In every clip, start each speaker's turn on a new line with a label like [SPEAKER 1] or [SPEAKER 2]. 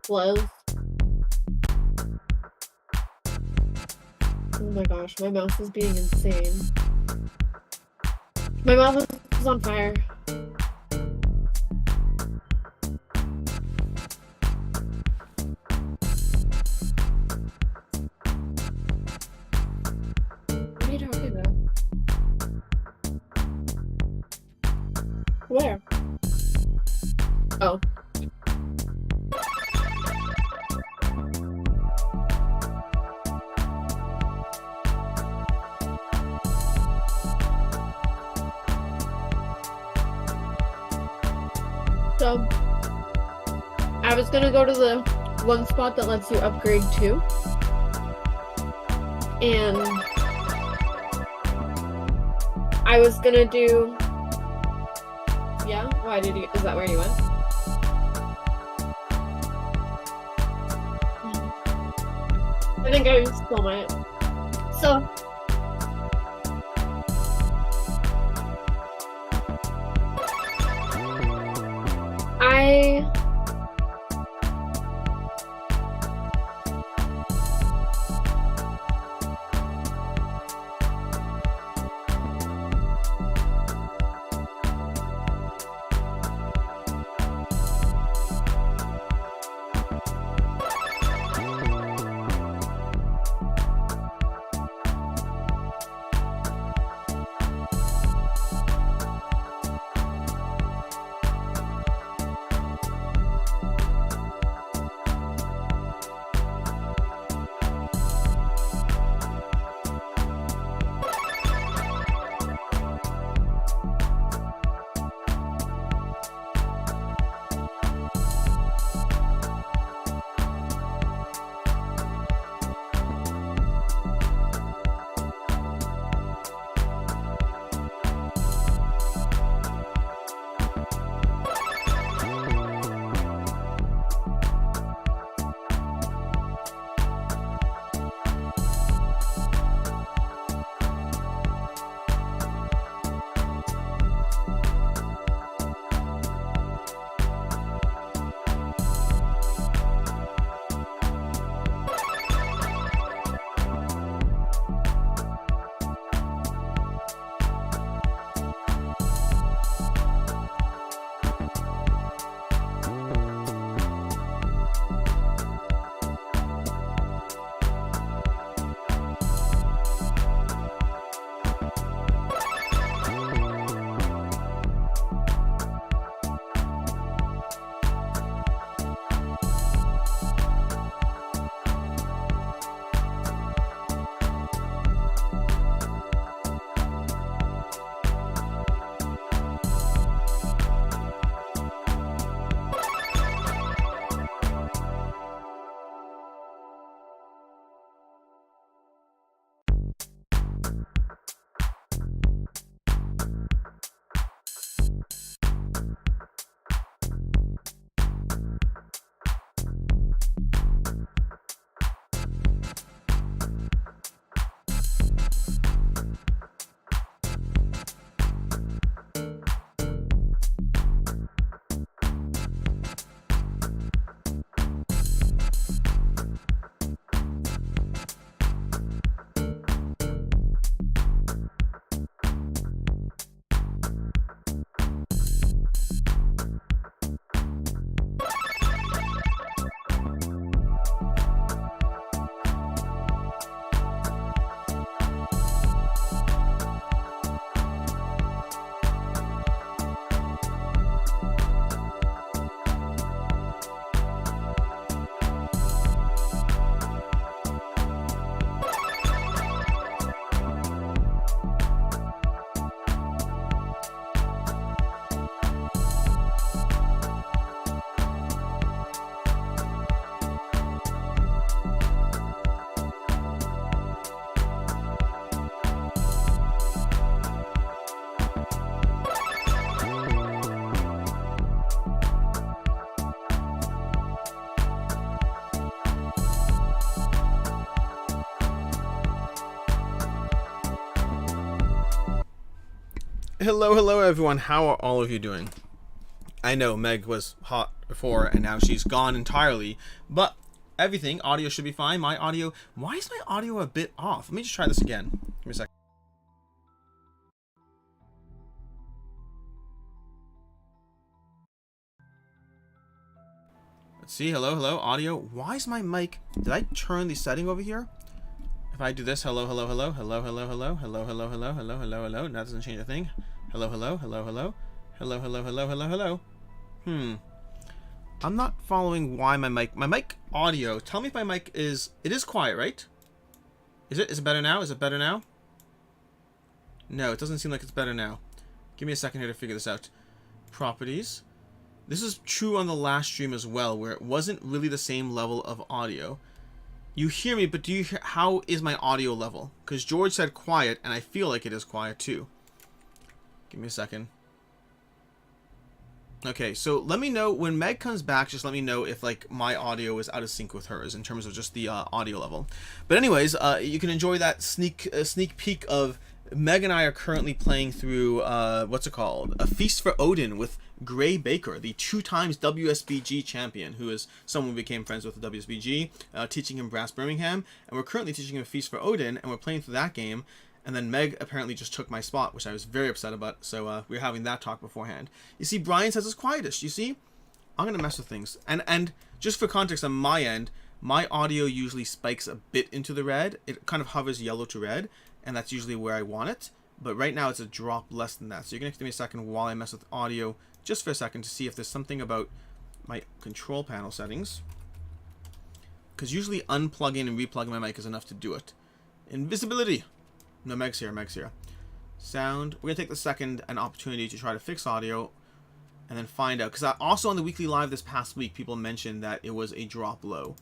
[SPEAKER 1] flows. Oh my gosh, my mouse is being insane. My mouth is on fire. What are you talking about? Where? Oh. So, I was gonna go to the one spot that lets you upgrade too. And I was gonna do... Yeah? Why did you... Is that where you went? I think I still might. So... I...
[SPEAKER 2] Hello everyone, how are all of you doing? I know Meg was hot before, and now she's gone entirely. But everything, audio should be fine. My audio, why is my audio a bit off? Let me just try this again. Give me a second. Let's see, hello, audio. Why is my mic, did I turn the setting over here? If I do this, hello, hello, hello, hello, hello, hello, hello, hello, hello, hello, hello, hello, that doesn't change a thing. Hello, hello, hello, hello, hello, hello, hello, hello, hello. I'm not following why my mic audio, tell me if my mic is, it is quiet, right? Is it better now? Is it better now? No, it doesn't seem like it's better now. Give me a second here to figure this out. Properties. This is true on the last stream as well, where it wasn't really the same level of audio. You hear me, but do you hear, how is my audio level? Because George said quiet, and I feel like it is quiet too. Give me a second. Okay, so let me know when Meg comes back. Just let me know if like my audio is out of sync with hers in terms of just the audio level. But anyways, you can enjoy that sneak peek of Meg and I are currently playing through what's it called? A Feast for Odin with Gray Baker, the 2-times WSBG champion, who is someone we became friends with at WSBG, teaching him Brass Birmingham, and we're currently teaching him a Feast for Odin, and we're playing through that game. And then Meg apparently just took my spot, which I was very upset about. So we were having that talk beforehand. You see, Brian says it's quietest. You see, I'm gonna mess with things. And just for context on my end, my audio usually spikes a bit into the red. It kind of hovers yellow to red, and that's usually where I want it. But right now it's a drop less than that. So you're gonna give me a second while I mess with audio, just for a second, to see if there's something about my control panel settings. Because usually unplugging and replugging my mic is enough to do it. Invisibility. No, Meg's here, Meg's here. Sound. We're going to take the second an opportunity to try to fix audio and then find out. Because also on the weekly live this past week, people mentioned that it was a drop low.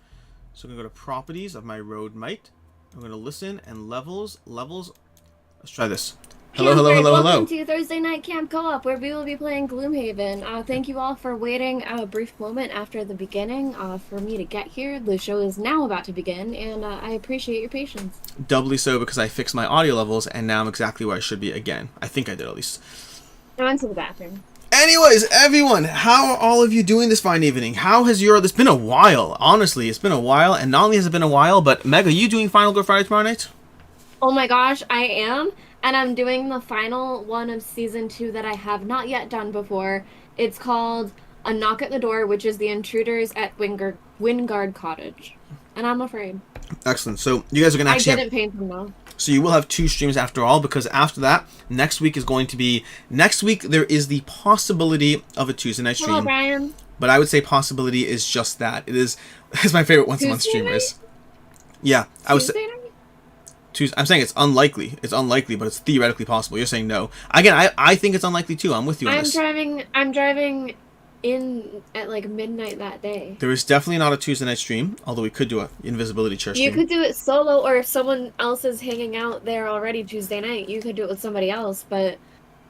[SPEAKER 2] So I'm going to go to properties of my Rode mic. I'm going to listen and levels. Let's try this. Hello.
[SPEAKER 3] Welcome to Thursday Night Camp Co-op, where we will be playing Gloomhaven. Thank you all for waiting a brief moment after the beginning for me to get here. The show is now about to begin, and I appreciate your patience.
[SPEAKER 2] Doubly so, because I fixed my audio levels, and now I'm exactly where I should be again. I think I did, at least.
[SPEAKER 3] I went to the bathroom.
[SPEAKER 2] Anyways, everyone, how are all of you doing this fine evening? How has it's been a while, honestly, it's been a while, and not only has it been a while, but Meg, are you doing Final Girl Friday tomorrow night?
[SPEAKER 3] Oh my gosh, I am. And I'm doing the final one of Season 2 that I have not yet done before. It's called A Knock at the Door, which is the intruders at Wingard Cottage. And I'm afraid.
[SPEAKER 2] Excellent. So you guys are going to actually
[SPEAKER 3] I didn't paint them though.
[SPEAKER 2] So you will have 2 streams after all, because after that, next week there is the possibility of a Tuesday night stream.
[SPEAKER 3] Hello, Brian.
[SPEAKER 2] But I would say possibility is just that. It's my favorite once a month streamers. Yeah, I was I'm saying it's unlikely. It's unlikely, but it's theoretically possible. You're saying no. Again, I think it's unlikely too. I'm with you on this.
[SPEAKER 3] I'm driving in at like midnight that day.
[SPEAKER 2] There is definitely not a Tuesday night stream, although we could do a invisibility chair stream.
[SPEAKER 3] You could do it solo, or if someone else is hanging out there already Tuesday night, you could do it with somebody else, but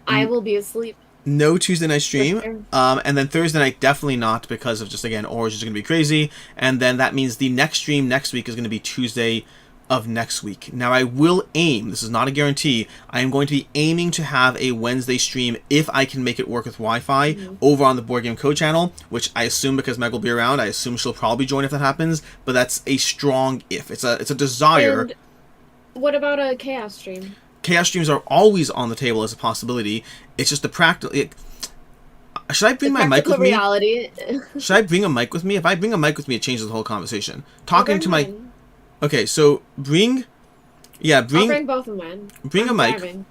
[SPEAKER 3] I will be asleep.
[SPEAKER 2] No Tuesday night stream.
[SPEAKER 3] Sure.
[SPEAKER 2] And then Thursday night, definitely not, because of just, again, Orange is going to be crazy. And then that means the next stream next week is going to be Tuesday of next week. Now I will aim, this is not a guarantee, I am going to be aiming to have a Wednesday stream if I can make it work with Wi-Fi over on the Board Game Co channel, which I assume, because Meg will be around, I assume she'll probably join if that happens, but that's a strong if. It's a desire.
[SPEAKER 3] And what about a Chaos stream?
[SPEAKER 2] Chaos streams are always on the table as a possibility. It's just the practical. Should I bring my mic with
[SPEAKER 3] reality.
[SPEAKER 2] me? Should I bring a mic with me? If I bring a mic with me, it changes the whole conversation. Talking to my. Okay, so I'll bring
[SPEAKER 3] both of mine.
[SPEAKER 2] Bring a mic. Driving.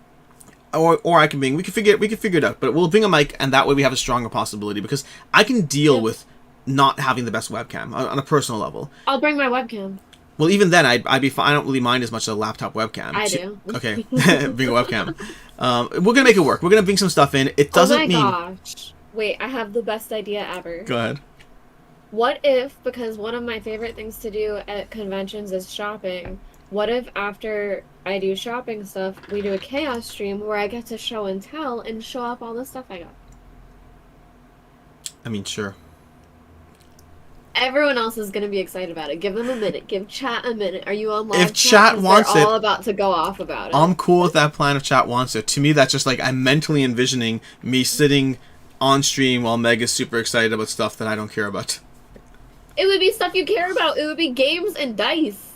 [SPEAKER 2] Or I can bring. We can figure it out. But we'll bring a mic, and that way we have a stronger possibility, because I can deal with not having the best webcam on a personal level.
[SPEAKER 3] I'll bring my webcam.
[SPEAKER 2] Well, even then, I'd be fine. I don't really mind as much as a laptop webcam.
[SPEAKER 3] I do.
[SPEAKER 2] Okay, bring a webcam. We're gonna make it work. We're gonna bring some stuff in. It doesn't mean.
[SPEAKER 3] Oh my gosh! Wait, I have the best idea ever.
[SPEAKER 2] Go ahead.
[SPEAKER 3] What if, because one of my favorite things to do at conventions is shopping, what if after I do shopping stuff, we do a Chaos stream where I get to show and tell and show up all the stuff I got?
[SPEAKER 2] I mean, sure.
[SPEAKER 3] Everyone else is going to be excited about it. Give them a minute. Give chat a minute. Are you on live?
[SPEAKER 2] If chat wants it,
[SPEAKER 3] they're all about to go off about it.
[SPEAKER 2] I'm cool with that plan if chat wants it. To me, that's just like I'm mentally envisioning me sitting on stream while Meg is super excited about stuff that I don't care about.
[SPEAKER 3] It would be stuff you care about. It would be games and dice.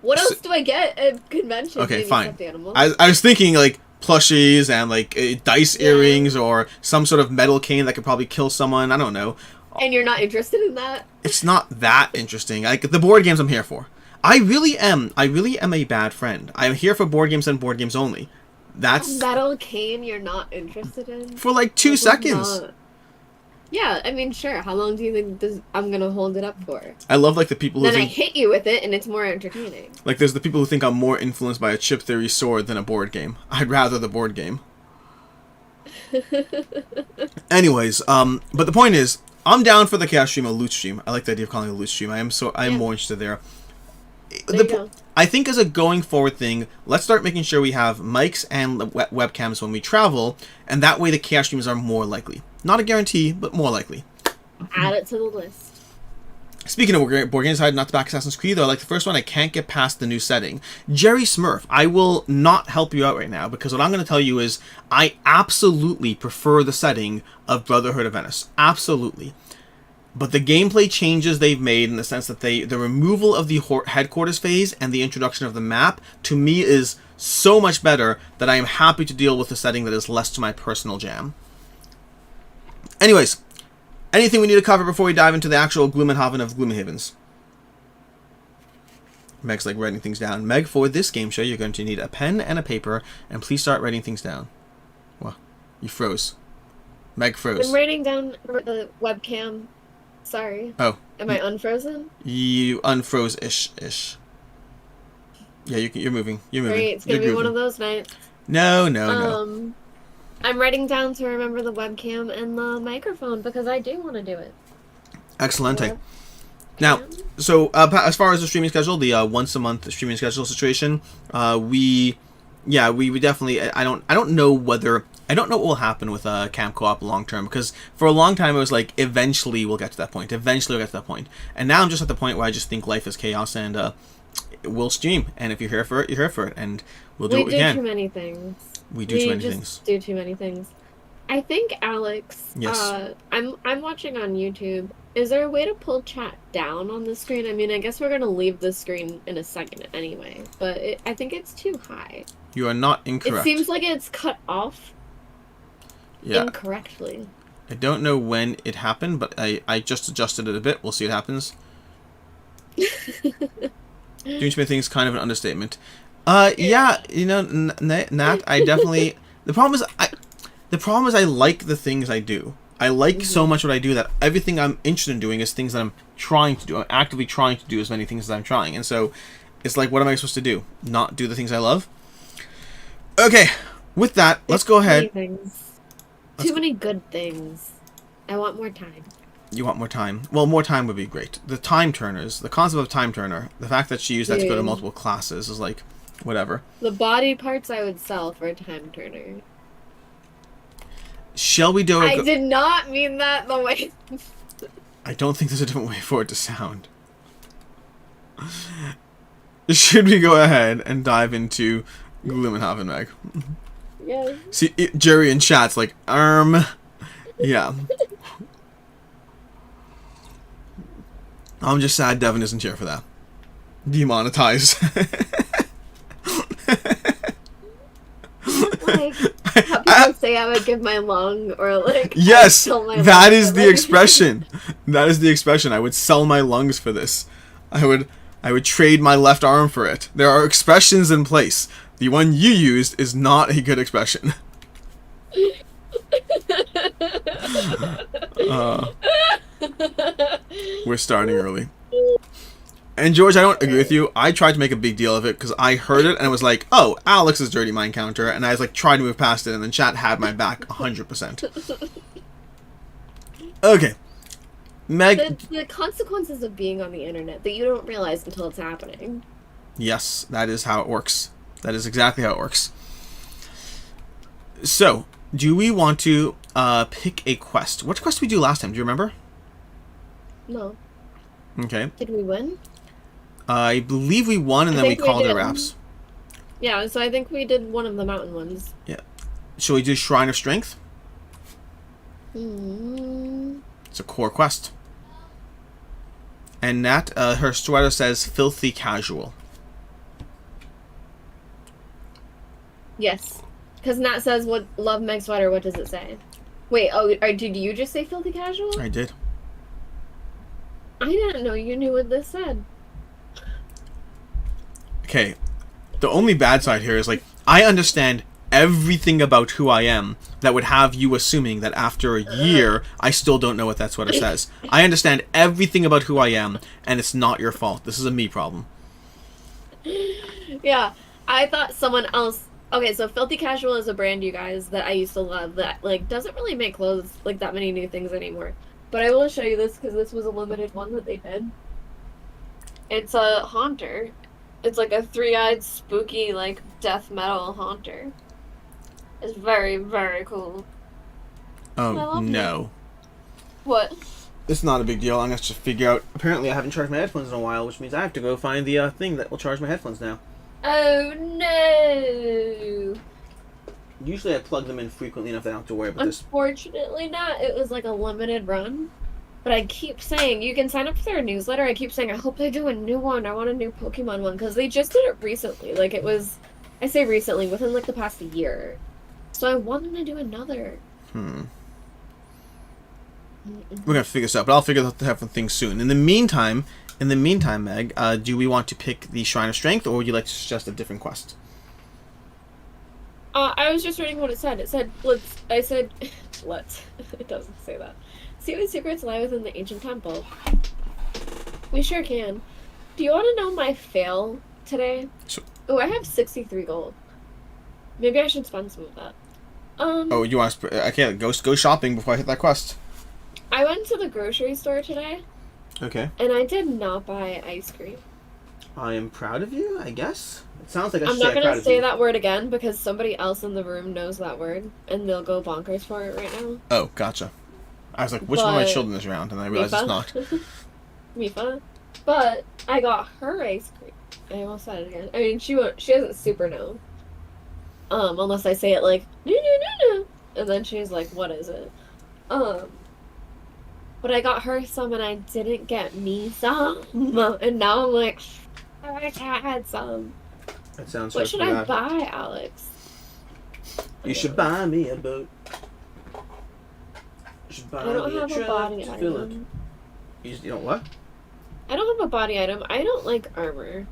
[SPEAKER 3] What else do I get at conventions?
[SPEAKER 2] Okay,
[SPEAKER 3] Maybe
[SPEAKER 2] fine.
[SPEAKER 3] stuffed animals.
[SPEAKER 2] I was thinking like plushies and like dice earrings or some sort of metal cane that could probably kill someone. I don't know.
[SPEAKER 3] And you're not interested in that?
[SPEAKER 2] It's not that interesting. Like the board games I'm here for. I really am a bad friend. I'm here for board games and board games only. That's
[SPEAKER 3] A metal cane you're not interested in?
[SPEAKER 2] for like 2 seconds.
[SPEAKER 3] Not. Yeah, I mean, sure. How long do you think I'm gonna hold it up for?
[SPEAKER 2] I love like the people who
[SPEAKER 3] Then I
[SPEAKER 2] think,
[SPEAKER 3] hit you with it, and it's more entertaining.
[SPEAKER 2] like there's the people who think I'm more influenced by a chip theory sword than a board game. I'd rather the board game. Anyways, but the point is, I'm down for the chaos stream, a loot stream. I like the idea of calling it a loot stream. I am more interested there.
[SPEAKER 3] There you go.
[SPEAKER 2] I think as a going forward thing, let's start making sure we have mics and webcams when we travel, and that way the chaos streams are more likely. Not a guarantee, but more likely.
[SPEAKER 3] Add it to the list.
[SPEAKER 2] Speaking of board games, I decided not to back Assassin's Creed, though. I like the first one, I can't get past the new setting. Jerry Smurf, I will not help you out right now, because what I'm going to tell you is I absolutely prefer the setting of Brotherhood of Venice. Absolutely. But the gameplay changes they've made in the sense that the removal of the headquarters phase and the introduction of the map, to me, is so much better that I am happy to deal with a setting that is less to my personal jam. Anyways, anything we need to cover before we dive into the actual Gloomhaven of Gloomhavens? Meg's like writing things down. Meg, for this game show, you're going to need a pen and a paper, and please start writing things down. Well, you froze. Meg froze.
[SPEAKER 3] I'm writing down the webcam. Sorry.
[SPEAKER 2] Oh.
[SPEAKER 3] Am I unfrozen?
[SPEAKER 2] You unfroze-ish. Yeah, you're moving. You're moving.
[SPEAKER 3] Great, it's gonna be one of those nights.
[SPEAKER 2] No.
[SPEAKER 3] I'm writing down to remember the webcam and the microphone because I do want to do it.
[SPEAKER 2] Excelente. Now, so as far as the streaming schedule, the once a month streaming schedule situation, we definitely. I don't know what will happen with Camp Co-op long term, because for a long time it was like eventually we'll get to that point. And now I'm just at the point where I just think life is chaos, and we'll stream. And if you're here for it, you're here for it, and we'll do it again.
[SPEAKER 3] We do too many things.
[SPEAKER 2] We do too many things.
[SPEAKER 3] I think, Alex.
[SPEAKER 2] Yes.
[SPEAKER 3] I'm watching on YouTube. Is there a way to pull chat down on the screen? I mean, I guess we're gonna leave the screen in a second anyway, but I think it's too high.
[SPEAKER 2] You are not incorrect.
[SPEAKER 3] It seems like it's cut off.
[SPEAKER 2] Yeah.
[SPEAKER 3] Incorrectly.
[SPEAKER 2] I don't know when it happened, but I just adjusted it a bit. We'll see what happens. Doing too many things, kind of an understatement. Yeah, you know, Nat, I definitely. The problem is I like the things I do. I like so much what I do that everything I'm interested in doing is things that I'm trying to do. I'm actively trying to do as many things as I'm trying, and so it's like, what am I supposed to do? Not do the things I love? Okay, with that, let's go ahead.
[SPEAKER 3] Too many good things. I want more time.
[SPEAKER 2] You want more time? Well, more time would be great. The time turners, the concept of time turner, the fact that she used that to go to multiple classes is like, whatever.
[SPEAKER 3] The body parts I would sell for a time turner.
[SPEAKER 2] Shall we do it?
[SPEAKER 3] I did not mean that the way.
[SPEAKER 2] I don't think there's a different way for it to sound. Should we go ahead and dive into Gloomhaven, Meg?
[SPEAKER 3] Yes.
[SPEAKER 2] See, Jerry in chat's like, yeah. I'm just sad Devin isn't here for that. Demonetized.
[SPEAKER 3] Like, how people say I would give my lung, or like,
[SPEAKER 2] yes, that is the expression. That is the expression. I would sell my lungs for this. I would trade my left arm for it. There are expressions in place. The one you used is not a good expression. We're starting early. And George, I don't agree with you. I tried to make a big deal of it because I heard it and I was like, oh, Alex's dirty mind counter, and I was like trying to move past it, and then chat had my back 100%. Okay. Meg,
[SPEAKER 3] the consequences of being on the internet that you don't realize until it's happening.
[SPEAKER 2] Yes, that is how it works. That is exactly how it works. So, do we want to pick a quest? What quest did we do last time? Do you remember?
[SPEAKER 3] No.
[SPEAKER 2] Okay.
[SPEAKER 3] Did we win?
[SPEAKER 2] I believe we won, and then we called it wraps.
[SPEAKER 3] Yeah, so I think we did one of the mountain ones.
[SPEAKER 2] Yeah. Shall we do Shrine of Strength? It's a core quest. And Nat, her sweater says filthy casual.
[SPEAKER 3] Yes. Because Nat says, "What love Meg sweater, what does it say?" Wait, did you just say filthy casual?
[SPEAKER 2] I did.
[SPEAKER 3] I didn't know you knew what this said.
[SPEAKER 2] Okay, the only bad side here is, like, I understand everything about who I am that would have you assuming that after a year, I still don't know what that sweater says. I understand everything about who I am, and it's not your fault. This is a me problem.
[SPEAKER 3] Yeah, I thought someone else. Okay, so Filthy Casual is a brand, you guys, that I used to love that, like, doesn't really make clothes, like, that many new things anymore. But I will show you this because this was a limited one that they did. It's a haunter. It's like a three-eyed, spooky, like, death metal haunter. It's very, very cool.
[SPEAKER 2] Oh, no.
[SPEAKER 3] What?
[SPEAKER 2] It's not a big deal. I'm going to just figure out... Apparently, I haven't charged my headphones in a while, which means I have to go find the thing that will charge my headphones now.
[SPEAKER 3] Oh, no!
[SPEAKER 2] Usually I plug them in frequently enough that I don't have to worry about this.
[SPEAKER 3] Unfortunately not. It was like a limited run. But I keep saying, you can sign up for their newsletter. I keep saying, I hope they do a new one. I want a new Pokemon one. Because they just did it recently. Like, it was... I say recently, within, like, the past year. So I want them to do another.
[SPEAKER 2] We're going to figure this out, but I'll figure out the things soon. In the meantime, Meg, do we want to pick the Shrine of Strength, or would you like to suggest a different quest?
[SPEAKER 3] I was just reading what it said. It said, let's. It doesn't say that. See what secrets lie within the ancient temple. We sure can. Do you want to know my fail today? Oh, I have 63 gold. Maybe I should spend some of that.
[SPEAKER 2] Oh, you want to... I can't. Go shopping before I hit that quest.
[SPEAKER 3] I went to the grocery store today.
[SPEAKER 2] Okay.
[SPEAKER 3] And I did not buy ice cream.
[SPEAKER 2] I am proud of you, I guess. It sounds like
[SPEAKER 3] I'm not going to say that word again because somebody else in the room knows that word and they'll go bonkers for it right now.
[SPEAKER 2] Oh, gotcha. I was like, which one of my children is around? And I realized it's not.
[SPEAKER 3] Mifa. But I got her ice cream. I almost said it again. I mean, she doesn't super know. Unless I say it like, no. And then she's like, what is it? But I got her some and I didn't get me some. And now I'm like, I wish I had some.
[SPEAKER 2] That sounds
[SPEAKER 3] What should I buy, Alex?
[SPEAKER 2] You should buy me a boat. You should buy
[SPEAKER 3] I don't
[SPEAKER 2] me
[SPEAKER 3] have a body item.
[SPEAKER 2] You don't what?
[SPEAKER 3] I don't have a body item. I don't like armor.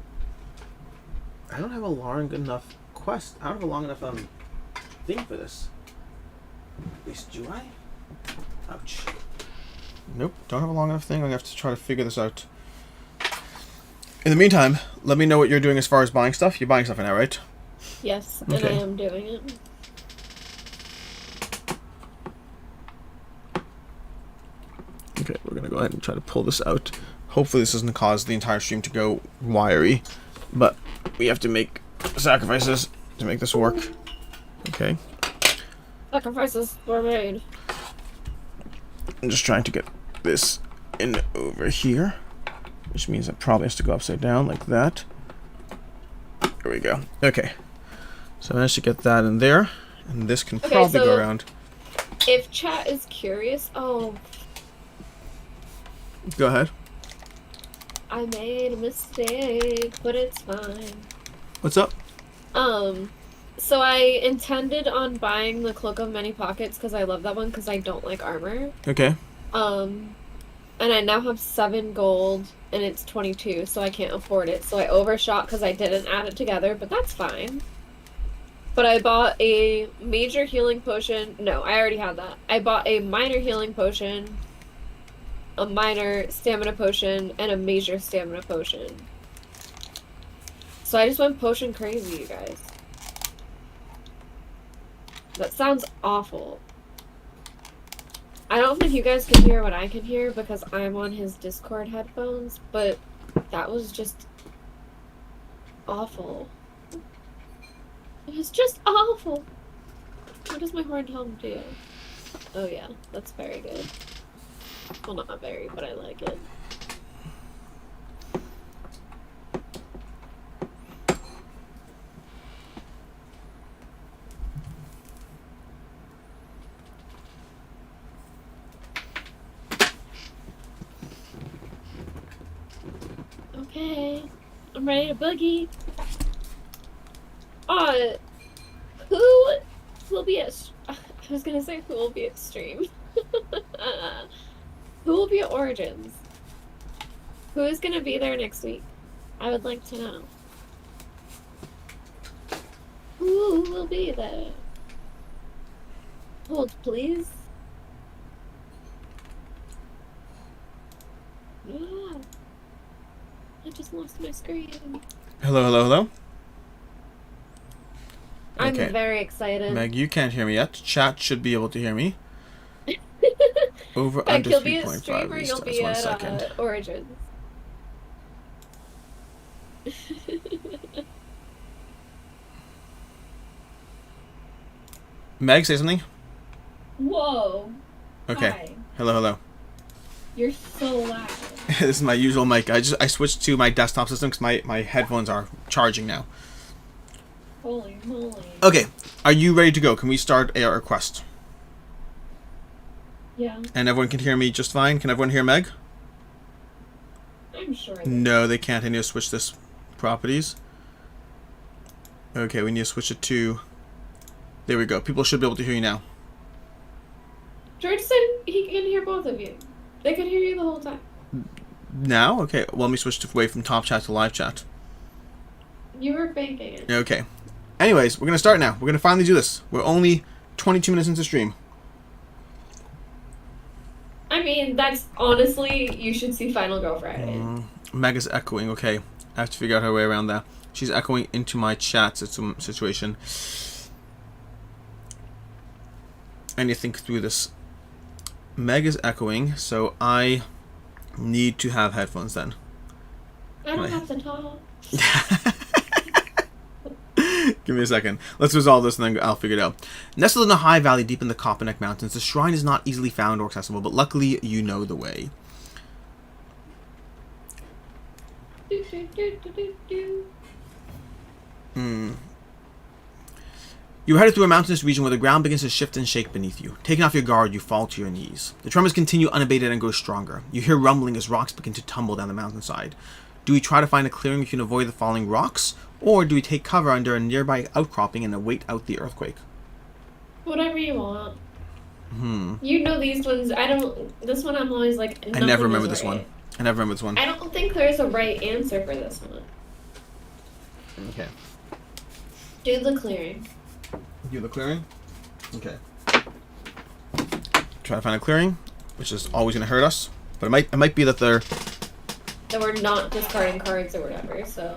[SPEAKER 2] I don't have a long enough quest. I don't have a long enough thing for this. At least do I? Ouch. Nope, don't have a long enough thing. I'm gonna have to try to figure this out. In the meantime, let me know what you're doing as far as buying stuff. You're buying stuff now, right?
[SPEAKER 3] Yes,
[SPEAKER 2] okay.
[SPEAKER 3] And I am doing it.
[SPEAKER 2] Okay, we're gonna go ahead and try to pull this out. Hopefully this doesn't cause the entire stream to go wiry, but we have to make sacrifices to make this work. Okay.
[SPEAKER 3] Sacrifices were made.
[SPEAKER 2] I'm just trying to get this in over here, which means it probably has to go upside down like that. There we go. Okay. So I managed to get that in there, and this can probably go around.
[SPEAKER 3] If chat is curious, go
[SPEAKER 2] ahead.
[SPEAKER 3] I made a mistake, but it's fine.
[SPEAKER 2] What's up?
[SPEAKER 3] So I intended on buying the Cloak of Many Pockets because I love that one because I don't like armor.
[SPEAKER 2] Okay.
[SPEAKER 3] And I now have 7 gold and it's 22, so I can't afford it. So I overshot because I didn't add it together, but that's fine. But I bought a major healing potion. No, I already had that. I bought a minor healing potion, a minor stamina potion, and a major stamina potion. So I just went potion crazy, you guys. That sounds awful. I don't think you guys can hear what I can hear because I'm on his Discord headphones, but that was just awful. It was just awful. What does my horn hum do? Oh yeah, that's very good. Well, not very, but I like it.
[SPEAKER 1] Okay. I'm ready to boogie. Who will be at... I was gonna say who will be at stream. Who will be at Origins? Who is gonna be there next week? I would like to know. Who will be there? Hold, please. Yeah. I just lost my screen.
[SPEAKER 2] Hello, hello, hello.
[SPEAKER 1] I'm
[SPEAKER 2] Okay.
[SPEAKER 1] very excited.
[SPEAKER 2] Meg, you can't hear me yet. Chat should be able to hear me. Over
[SPEAKER 1] Like,
[SPEAKER 2] under
[SPEAKER 1] you'll be at
[SPEAKER 2] 3.5
[SPEAKER 1] stream or you'll be
[SPEAKER 2] restarts. 1
[SPEAKER 1] at
[SPEAKER 2] second.
[SPEAKER 1] Origins.
[SPEAKER 2] Meg, say something.
[SPEAKER 1] Whoa.
[SPEAKER 2] Okay.
[SPEAKER 1] Hi.
[SPEAKER 2] Hello, hello.
[SPEAKER 1] You're so loud.
[SPEAKER 2] This is my usual mic. I switched to my desktop system because my headphones are charging now.
[SPEAKER 1] Holy moly.
[SPEAKER 2] Okay, are you ready to go? Can we start a request?
[SPEAKER 1] Yeah,
[SPEAKER 2] And everyone can hear me just fine? Can everyone hear Meg?
[SPEAKER 1] I'm sure.
[SPEAKER 2] No, they can't. I need to switch this properties. Okay, we need to switch it to... There we go. People should be able to hear you now.
[SPEAKER 1] George said he can hear both of you. They could hear you the whole time.
[SPEAKER 2] Now? Okay, well, let me switch away from top chat to live chat.
[SPEAKER 1] You were faking it.
[SPEAKER 2] Okay. Anyways, we're going to start now. We're going to finally do this. We're only 22 minutes into stream.
[SPEAKER 1] I mean, that's honestly, you should see Final Girl Friday.
[SPEAKER 2] Meg is echoing. Okay, I have to figure out her way around that. She's echoing into my chat situation. I need to think through this. Meg is echoing, so I need to have headphones then.
[SPEAKER 1] I don't have to talk.
[SPEAKER 2] Give me a second. Let's resolve this and then I'll figure it out. Nestled in a high valley deep in the Kopanek Mountains, the shrine is not easily found or accessible, but luckily you know the way. You are headed through a mountainous region where the ground begins to shift and shake beneath you. Taking off your guard, you fall to your knees. The tremors continue unabated and grow stronger. You hear rumbling as rocks begin to tumble down the mountainside. Do we try to find a clearing we can avoid the falling rocks, or do we take cover under a nearby outcropping and wait out the earthquake?
[SPEAKER 1] Whatever you want. You know these ones. This one I'm always like.
[SPEAKER 2] I never remember this one. I never remember this one.
[SPEAKER 1] I don't think there's a right answer for this one.
[SPEAKER 2] Okay.
[SPEAKER 1] Do the clearing.
[SPEAKER 2] Do the clearing? Okay. Try to find a clearing, which is always going to hurt us. But it might be that they're...
[SPEAKER 1] That we're not discarding cards or whatever, so...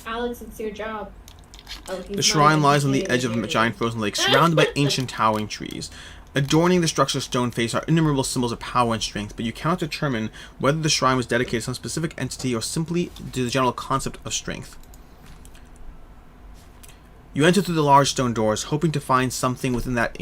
[SPEAKER 1] Alex, it's your job. Oh,
[SPEAKER 2] the shrine lies on the edge of a giant frozen lake, surrounded by ancient towering trees. Adorning the structure's stone face are innumerable symbols of power and strength, but you cannot determine whether the shrine was dedicated to some specific entity or simply to the general concept of strength. You enter through the large stone doors, hoping to find something within that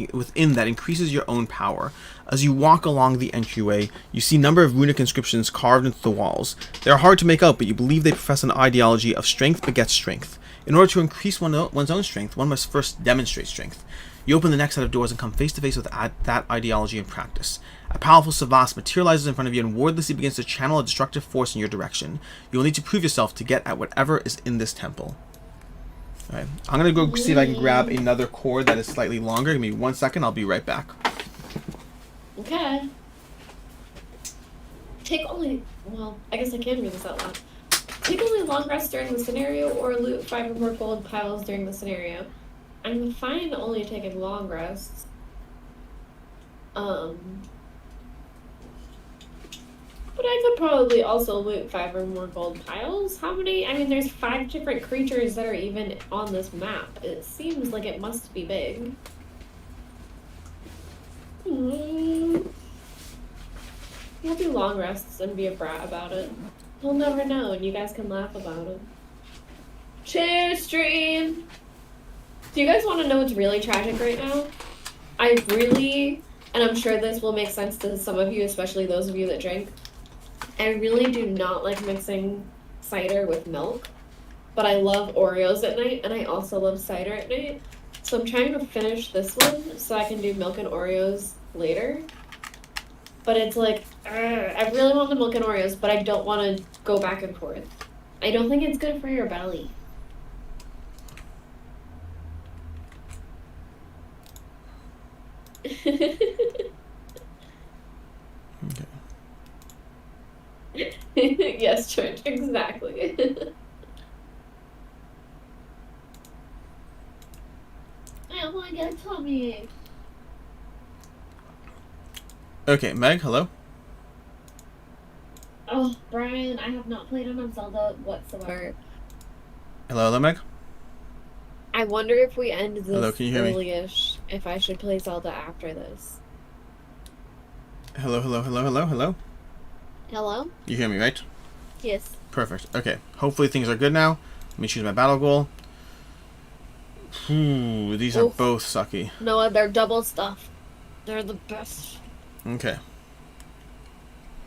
[SPEAKER 2] increases your own power. As you walk along the entryway, you see a number of runic inscriptions carved into the walls. They are hard to make out, but you believe they profess an ideology of strength begets strength. In order to increase one's own strength, one must first demonstrate strength. You open the next set of doors and come face to face with that ideology in practice. A powerful Savas materializes in front of you and wordlessly begins to channel a destructive force in your direction. You will need to prove yourself to get at whatever is in this temple. Alright, I'm going to go see if I can grab another cord that is slightly longer. Give me 1 second, I'll be right back.
[SPEAKER 1] Okay. Well, I guess I can read this out loud. Take only long rests during the scenario or loot 5 or more gold piles during the scenario. I'm fine only taking long rests. But I could probably also loot 5 or more gold piles. How many? I mean, there's 5 different creatures that are even on this map. It seems like it must be big. We'll do long rests and be a brat about it. He'll never know, and you guys can laugh about it. Cheers, stream! Do you guys want to know what's really tragic right now? I really, and I'm sure this will make sense to some of you, especially those of you that drink, I really do not like mixing cider with milk. but I love Oreos at night, and I also love cider at night. So I'm trying to finish this one so I can do milk and Oreos later. But it's like, I really want the milk and Oreos, but I don't want to go back and forth. I don't think it's good for your belly. Yes, George, exactly. I want to get a tummy ache.
[SPEAKER 2] Okay, Meg, hello?
[SPEAKER 1] Oh, Brian, I have not played enough Zelda whatsoever.
[SPEAKER 2] Hello, Meg?
[SPEAKER 3] I wonder if we end this
[SPEAKER 2] Hello, can you hear me?
[SPEAKER 3] early-ish, if I should play Zelda after this.
[SPEAKER 2] Hello?
[SPEAKER 3] Hello?
[SPEAKER 2] You hear me, right?
[SPEAKER 3] Yes.
[SPEAKER 2] Perfect. Okay. Hopefully things are good now. Let me choose my battle goal. Ooh, these are both sucky.
[SPEAKER 3] No, they're double stuff. They're the best.
[SPEAKER 2] Okay.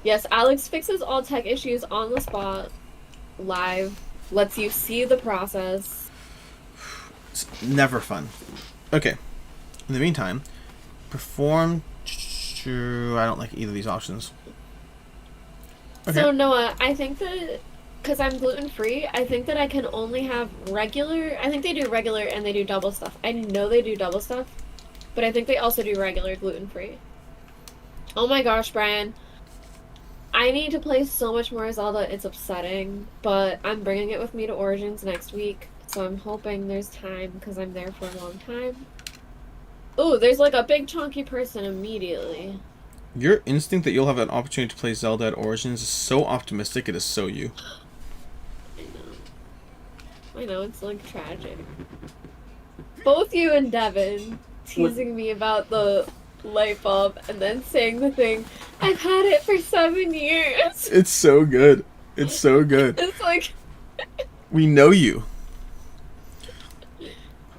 [SPEAKER 3] Yes, Alex fixes all tech issues on the spot, live, lets you see the process.
[SPEAKER 2] It's never fun. Okay. In the meantime, perform... I don't like either of these options. Okay.
[SPEAKER 3] So, Noah, I think that, because I'm gluten-free, I think that I can only have regular... I think they do regular and they do double stuff. I know they do double stuff, but I think they also do regular gluten-free. Oh my gosh, Brian. I need to play so much more Zelda, it's upsetting, but I'm bringing it with me to Origins next week, so I'm hoping there's time, because I'm there for a long time. Ooh, there's like a big chunky person immediately.
[SPEAKER 2] Your instinct that you'll have an opportunity to play Zelda at Origins is so optimistic, it is so you.
[SPEAKER 3] I know, it's like tragic. Both you and Devin teasing me about the light bulb and then saying the thing, I've had it for 7 years.
[SPEAKER 2] It's so good. It's so good.
[SPEAKER 3] It's like...
[SPEAKER 2] We know you.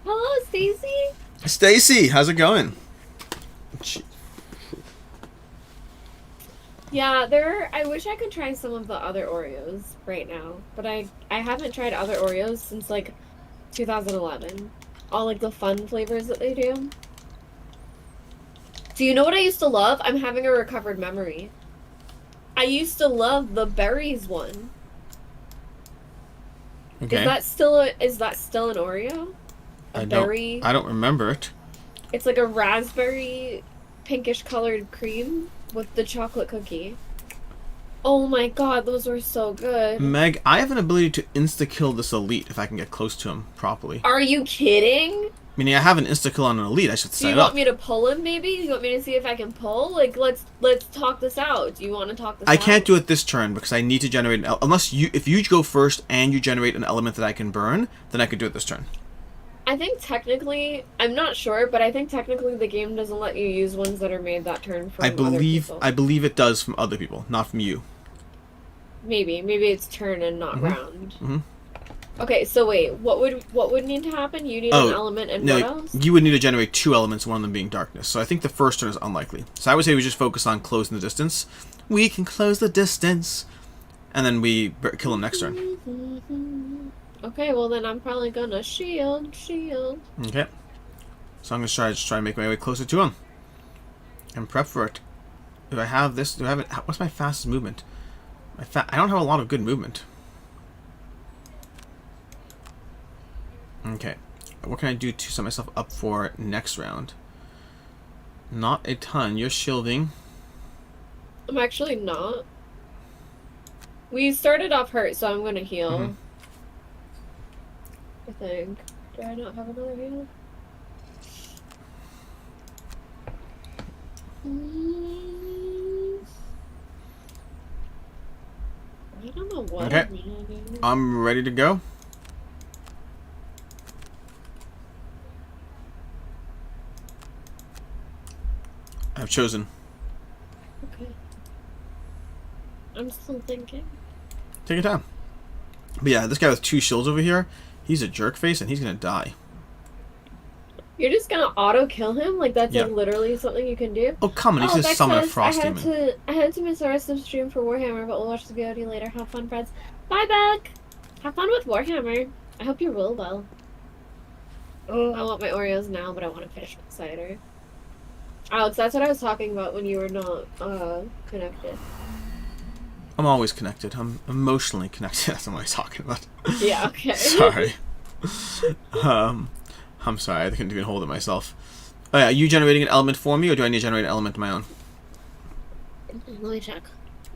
[SPEAKER 3] Hello, Stacy.
[SPEAKER 2] Stacy, how's it going?
[SPEAKER 3] Yeah, I wish I could try some of the other Oreos right now, but I haven't tried other Oreos since like 2011. All like the fun flavors that they do. Do you know what I used to love? I'm having a recovered memory. I used to love the berries one.
[SPEAKER 2] Okay.
[SPEAKER 3] Is that still an Oreo?
[SPEAKER 2] I don't remember it.
[SPEAKER 3] It's like a raspberry pinkish colored cream with the chocolate cookie. Oh my god, those were so good.
[SPEAKER 2] Meg, I have an ability to insta-kill this elite if I can get close to him properly.
[SPEAKER 3] Are you kidding?
[SPEAKER 2] Meaning I have an insta-kill on an elite, I should set it up.
[SPEAKER 3] Do you want me to pull him maybe? Do you want me to see if I can pull? Like, let's talk this out. Do you want to talk this out?
[SPEAKER 2] I can't do it this turn because I need to generate an if you go first and you generate an element that I can burn, then I could do it this turn.
[SPEAKER 3] I think technically, I'm not sure, but I think technically the game doesn't let you use ones that are made that turn from other people.
[SPEAKER 2] I believe it does from other people, not from you.
[SPEAKER 3] Maybe it's turn and not round.
[SPEAKER 2] Mm-hmm.
[SPEAKER 3] Okay, so wait, what would need to happen? You need an element and what else?
[SPEAKER 2] You would need to generate 2 elements, one of them being darkness. So I think the first turn is unlikely. So I would say we just focus on closing the distance. We can close the distance, and then we kill him next turn.
[SPEAKER 3] Okay, well then I'm probably gonna shield.
[SPEAKER 2] Okay. So I'm gonna try and make my way closer to him. And prep for it. Do I have this? Do I have it? What's my fastest movement? I don't have a lot of good movement. Okay. What can I do to set myself up for next round? Not a ton. You're shielding.
[SPEAKER 3] I'm actually not. We started off hurt, so I'm gonna heal.
[SPEAKER 2] Mm-hmm.
[SPEAKER 3] I think. Do I not have another heal? I don't know what
[SPEAKER 2] Okay. I'm ready to go. I've chosen.
[SPEAKER 3] Okay. I'm still thinking.
[SPEAKER 2] Take your time. But yeah, this guy with 2 shields over here, he's a jerk face and he's gonna die.
[SPEAKER 3] You're just gonna auto kill him? Like that's like literally something you can do?
[SPEAKER 2] Oh come on, he's just summon a frost demon.
[SPEAKER 3] I had to miss the rest of the stream for Warhammer, but we'll watch the VOD later. Have fun, friends. Bye, Beck! Have fun with Warhammer.
[SPEAKER 1] I hope you roll well. Oh, I want my Oreos now, but I want to finish my cider. Alex, that's what I was talking about when you were not connected.
[SPEAKER 2] I'm always connected. I'm emotionally connected. That's what I'm talking about.
[SPEAKER 1] Yeah, okay.
[SPEAKER 2] Sorry. I'm sorry. I couldn't even hold it myself. Oh, yeah, are you generating an element for me, or do I need to generate an element of my own?
[SPEAKER 1] Let me check.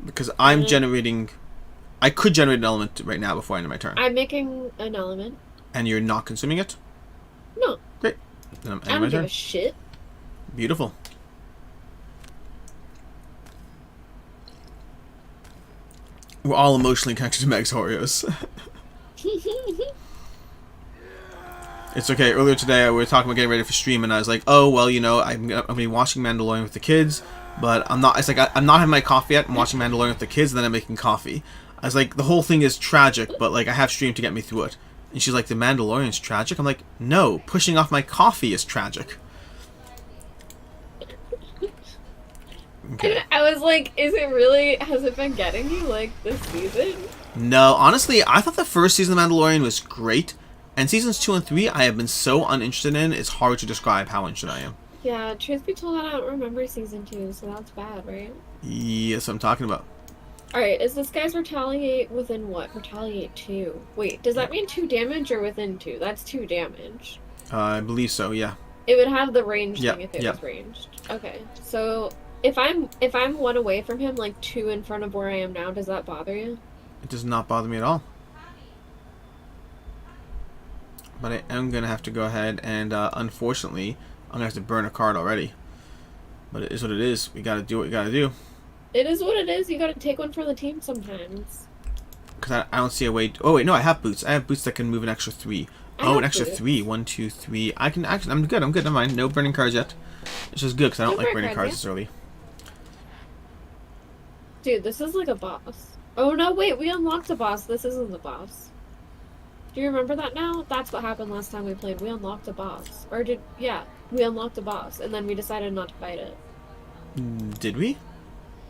[SPEAKER 2] Because I'm generating... I could generate an element right now before I end my turn.
[SPEAKER 1] I'm making an element.
[SPEAKER 2] And you're not consuming it?
[SPEAKER 1] No.
[SPEAKER 2] Great. Then I'm
[SPEAKER 1] I
[SPEAKER 2] ending
[SPEAKER 1] don't
[SPEAKER 2] my
[SPEAKER 1] give
[SPEAKER 2] turn.
[SPEAKER 1] a shit.
[SPEAKER 2] Beautiful. We're all emotionally connected to Meg's Oreos. It's okay. Earlier today, we were talking about getting ready for stream, and I was like, "Oh, well, you know, I'm gonna be watching Mandalorian with the kids, but I'm not." It's like I'm not having my coffee yet. I'm watching Mandalorian with the kids, and then I'm making coffee. I was like, the whole thing is tragic, but like I have stream to get me through it. And she's like, "The Mandalorian's tragic." I'm like, "No, pushing off my coffee is tragic." Okay.
[SPEAKER 1] I was like, is it really, has it been getting you, like, this season?
[SPEAKER 2] No, honestly, I thought the first season of Mandalorian was great, and seasons 2 and 3 I have been so uninterested in, it's hard to describe how interested I am.
[SPEAKER 1] Yeah, truth be told, I don't remember season 2, so that's bad, right?
[SPEAKER 2] Yes, I'm talking about.
[SPEAKER 1] Alright, is this guy's retaliate within what? Retaliate 2. Wait, does that mean 2 damage or within 2? That's 2 damage.
[SPEAKER 2] I believe so, yeah.
[SPEAKER 1] It would have the range
[SPEAKER 2] Yep,
[SPEAKER 1] thing if it
[SPEAKER 2] yep.
[SPEAKER 1] was ranged. Okay, so if I'm 1 away from him, like 2 in front of where I am now, does that bother you?
[SPEAKER 2] It does not bother me at all. But I am going to have to go ahead and, unfortunately, I'm going to have to burn a card already. But it is what it is. We got to do what we got to do.
[SPEAKER 1] It is what it is. You gotta take one for the team sometimes.
[SPEAKER 2] Because I don't see a way... Oh, wait, no, I have boots. I have boots that can move an extra 3. Oh, an extra 3. 1, 2, 3. I can actually... I'm good. Never mind. No burning cards yet. It's just good because I don't like burning cards this early.
[SPEAKER 1] Dude, this is like a boss. Oh, no, wait. We unlocked a boss. This isn't the boss. Do you remember that now? That's what happened last time we played. We unlocked a boss. Or did... Yeah, we unlocked a boss. And then we decided not to fight it.
[SPEAKER 2] Did we?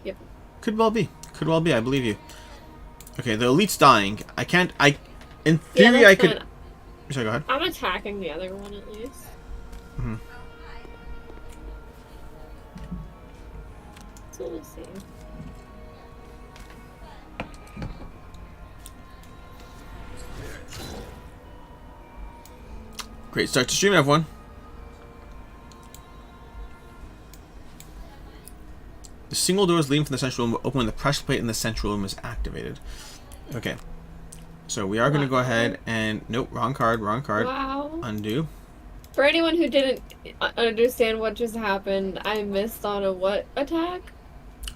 [SPEAKER 1] Yep.
[SPEAKER 2] Could well be. Could well be. I believe you. Okay, the elite's dying. I can't... In theory,
[SPEAKER 1] yeah,
[SPEAKER 2] I could...
[SPEAKER 1] fine.
[SPEAKER 2] Sorry, go ahead.
[SPEAKER 1] I'm attacking the other one at least.
[SPEAKER 2] Mm-hmm.
[SPEAKER 1] So we'll see.
[SPEAKER 2] Great start to stream, everyone. The single doors leading from the central room will open when the pressure plate in the central room is activated. Okay. So we are going to go ahead and... Nope, wrong card, wrong card.
[SPEAKER 1] Wow.
[SPEAKER 2] Undo.
[SPEAKER 1] For anyone who didn't understand what just happened, I missed on a what attack?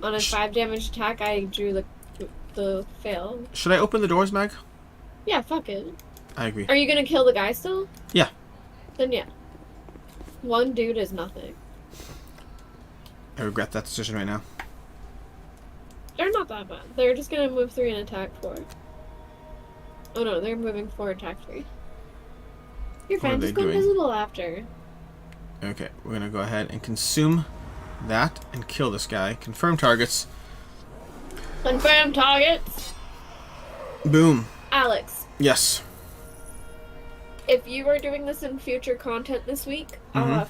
[SPEAKER 1] On a 5 damage attack, I drew the fail.
[SPEAKER 2] Should I open the doors, Meg?
[SPEAKER 1] Yeah, fuck it.
[SPEAKER 2] I agree.
[SPEAKER 1] Are you gonna kill the guy still?
[SPEAKER 2] Yeah.
[SPEAKER 1] Then yeah. 1 dude is nothing.
[SPEAKER 2] I regret that decision right now.
[SPEAKER 1] They're not that bad. They're just gonna move 3 and attack 4. Oh no, they're moving 4, attack 3. You're
[SPEAKER 2] What are
[SPEAKER 1] fine,
[SPEAKER 2] they
[SPEAKER 1] just go
[SPEAKER 2] doing?
[SPEAKER 1] invisible after.
[SPEAKER 2] Okay, we're going to go ahead and consume that and kill this guy. Confirm targets.
[SPEAKER 1] Confirm targets!
[SPEAKER 2] Boom.
[SPEAKER 1] Alex,
[SPEAKER 2] Yes.
[SPEAKER 1] if you are doing this in future content this week,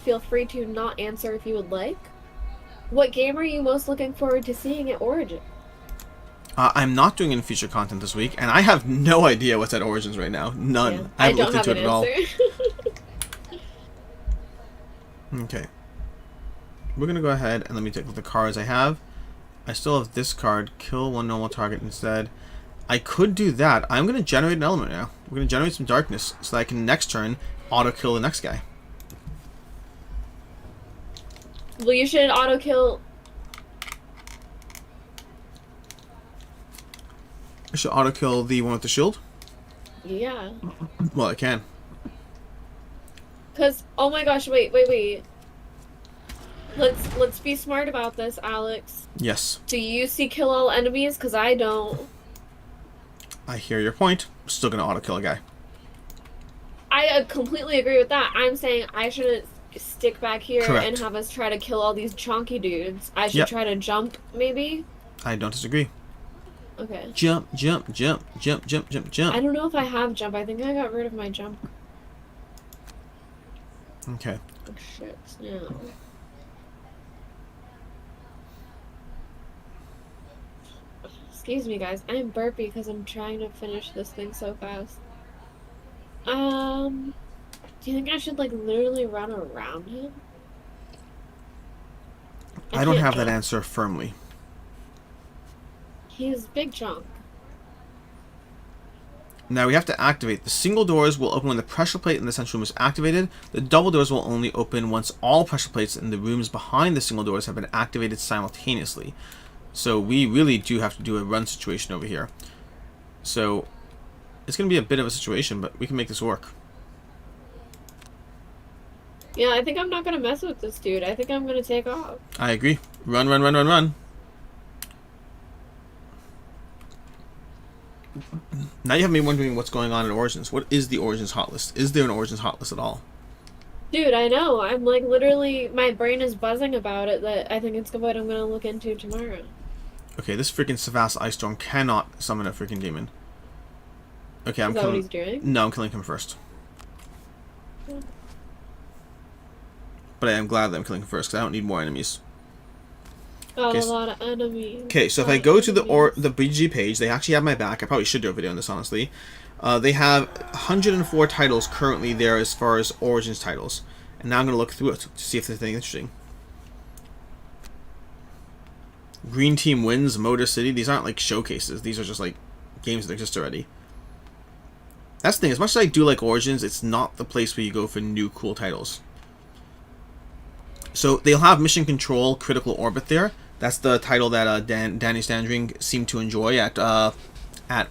[SPEAKER 1] feel free to not answer if you would like. What game are you most looking forward to seeing at Origin?
[SPEAKER 2] I'm not doing any future content this week, and I have no idea what's at Origins right now. None.
[SPEAKER 1] Yeah,
[SPEAKER 2] I haven't
[SPEAKER 1] don't
[SPEAKER 2] looked
[SPEAKER 1] have
[SPEAKER 2] into
[SPEAKER 1] an
[SPEAKER 2] it at all.
[SPEAKER 1] answer.
[SPEAKER 2] Okay. We're going to go ahead and let me take a look at the cards I have. I still have this card. Kill one normal target instead. I could do that. I'm going to generate an element now. We're going to generate some darkness so that I can next turn auto-kill the next guy.
[SPEAKER 1] Well, you should auto-kill...
[SPEAKER 2] I should auto-kill the one with the shield?
[SPEAKER 1] Yeah.
[SPEAKER 2] Well, I can.
[SPEAKER 1] Because, oh my gosh, wait. Let's be smart about this, Alex.
[SPEAKER 2] Yes.
[SPEAKER 1] Do you see kill all enemies? Because I don't.
[SPEAKER 2] I hear your point. I'm still going to auto-kill a guy.
[SPEAKER 1] I completely agree with that. I'm saying I shouldn't stick back here
[SPEAKER 2] Correct.
[SPEAKER 1] and have us try to kill all these chonky dudes. I should try to jump, maybe?
[SPEAKER 2] I don't disagree.
[SPEAKER 1] Okay.
[SPEAKER 2] Jump, jump, jump, jump, jump, jump, jump.
[SPEAKER 1] I don't know if I have jump. I think I got rid of my jump.
[SPEAKER 2] Okay.
[SPEAKER 1] Oh, shit. Yeah. Excuse me, guys. I'm burpy because I'm trying to finish this thing so fast. Do you think I should, like, literally run around him?
[SPEAKER 2] I don't
[SPEAKER 1] can't
[SPEAKER 2] have that
[SPEAKER 1] jump.
[SPEAKER 2] answer firmly.
[SPEAKER 1] He's big chunk.
[SPEAKER 2] Now we have to activate. The single doors will open when the pressure plate in the central room is activated. The double doors will only open once all pressure plates in the rooms behind the single doors have been activated simultaneously. So we really do have to do a run situation over here. So it's going to be a bit of a situation, but we can make this work.
[SPEAKER 1] Yeah, I think I'm not gonna mess with this dude. I think I'm gonna take off.
[SPEAKER 2] I agree. Run, run, run, run, run. Now you have me wondering what's going on in Origins. What is the Origins hot list? Is there an Origins hot list at all?
[SPEAKER 1] Dude, I know. I'm like literally, my brain is buzzing about it that I think it's what I'm gonna look into tomorrow.
[SPEAKER 2] Okay, this freaking Savas Ice Storm cannot summon a freaking demon. Okay, I'm
[SPEAKER 1] Is that what
[SPEAKER 2] killing.
[SPEAKER 1] he's doing?
[SPEAKER 2] No, I'm killing him first. But I am glad that I'm killing him first because I don't need more enemies.
[SPEAKER 1] Got
[SPEAKER 2] Okay,
[SPEAKER 1] a lot of enemies.
[SPEAKER 2] Okay, so if I go to the BG page, they actually have my back. I probably should do a video on this, honestly. They have 104 titles currently there as far as Origins titles. And now I'm going to look through it to see if there's anything interesting. Green Team wins, Motor City. These aren't like showcases. These are just like games that exist already. That's the thing. As much as I do like Origins, it's not the place where you go for new cool titles. So they'll have Mission Control Critical Orbit there. That's the title that Danny Standring seemed to enjoy at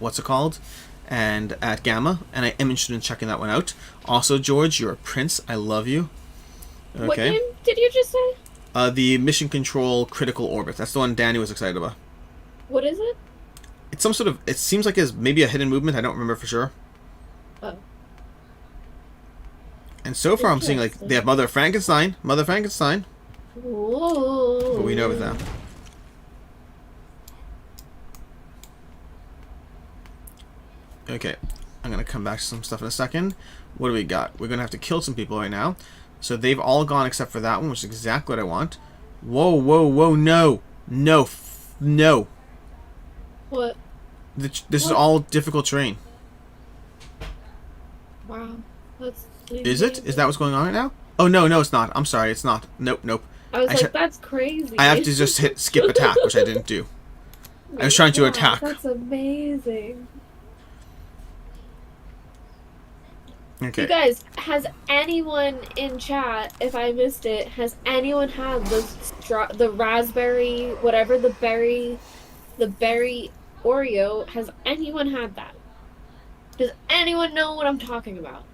[SPEAKER 2] what's it called? And at Gamma. And I am interested in checking that one out. Also, George, you're a prince. I love you. Okay.
[SPEAKER 1] What game did you just say?
[SPEAKER 2] The Mission Control Critical Orbit. That's the one Danny was excited about.
[SPEAKER 1] What is it?
[SPEAKER 2] It's some sort of... It seems like it's maybe a hidden movement. I don't remember for sure.
[SPEAKER 1] Oh.
[SPEAKER 2] And so far I'm seeing like they have Mother Frankenstein. Mother Frankenstein.
[SPEAKER 1] Whoa.
[SPEAKER 2] But we know about that. Okay. I'm going to come back to some stuff in a second. What do we got? We're going to have to kill some people right now. So they've all gone except for that one, which is exactly what I want. Whoa, whoa, whoa, no. No. No.
[SPEAKER 1] What?
[SPEAKER 2] This is all difficult terrain.
[SPEAKER 1] Wow. That's...
[SPEAKER 2] Is it? Is that what's going on right now? Oh, no, no, it's not. I'm sorry, it's not. Nope, nope.
[SPEAKER 1] I was like, that's crazy.
[SPEAKER 2] I have to just hit skip attack, which I didn't do. I was trying to attack.
[SPEAKER 1] That's amazing.
[SPEAKER 2] Okay.
[SPEAKER 1] You guys, has anyone in chat, if I missed it, has anyone had the raspberry, whatever the berry Oreo, has anyone had that? Does anyone know what I'm talking about?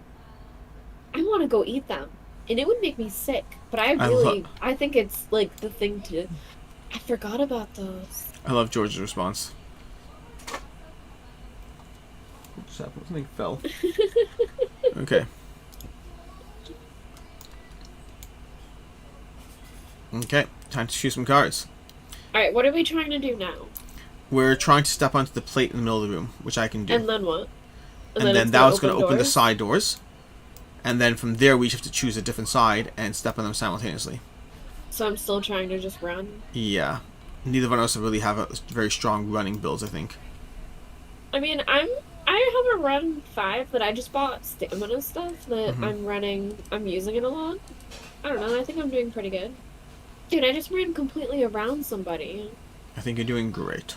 [SPEAKER 1] I want to go eat them. And it would make me sick. But I think it's like the thing to... I forgot about those.
[SPEAKER 2] I love George's response. What just happened? Something fell. Okay. Okay, time to choose some cards.
[SPEAKER 1] Alright, what are we trying to do now?
[SPEAKER 2] We're trying to step onto the plate in the middle of the room, which I can do.
[SPEAKER 1] And then what?
[SPEAKER 2] And then that was going to open the side doors. And then from there, we each have to choose a different side and step on them simultaneously.
[SPEAKER 1] So I'm still trying to just run?
[SPEAKER 2] Yeah. Neither of us really have a very strong running builds, I think.
[SPEAKER 1] I mean, I have a run 5 that I just bought stamina stuff that I'm using it a lot. I don't know, I think I'm doing pretty good. Dude, I just ran completely around somebody.
[SPEAKER 2] I think you're doing great.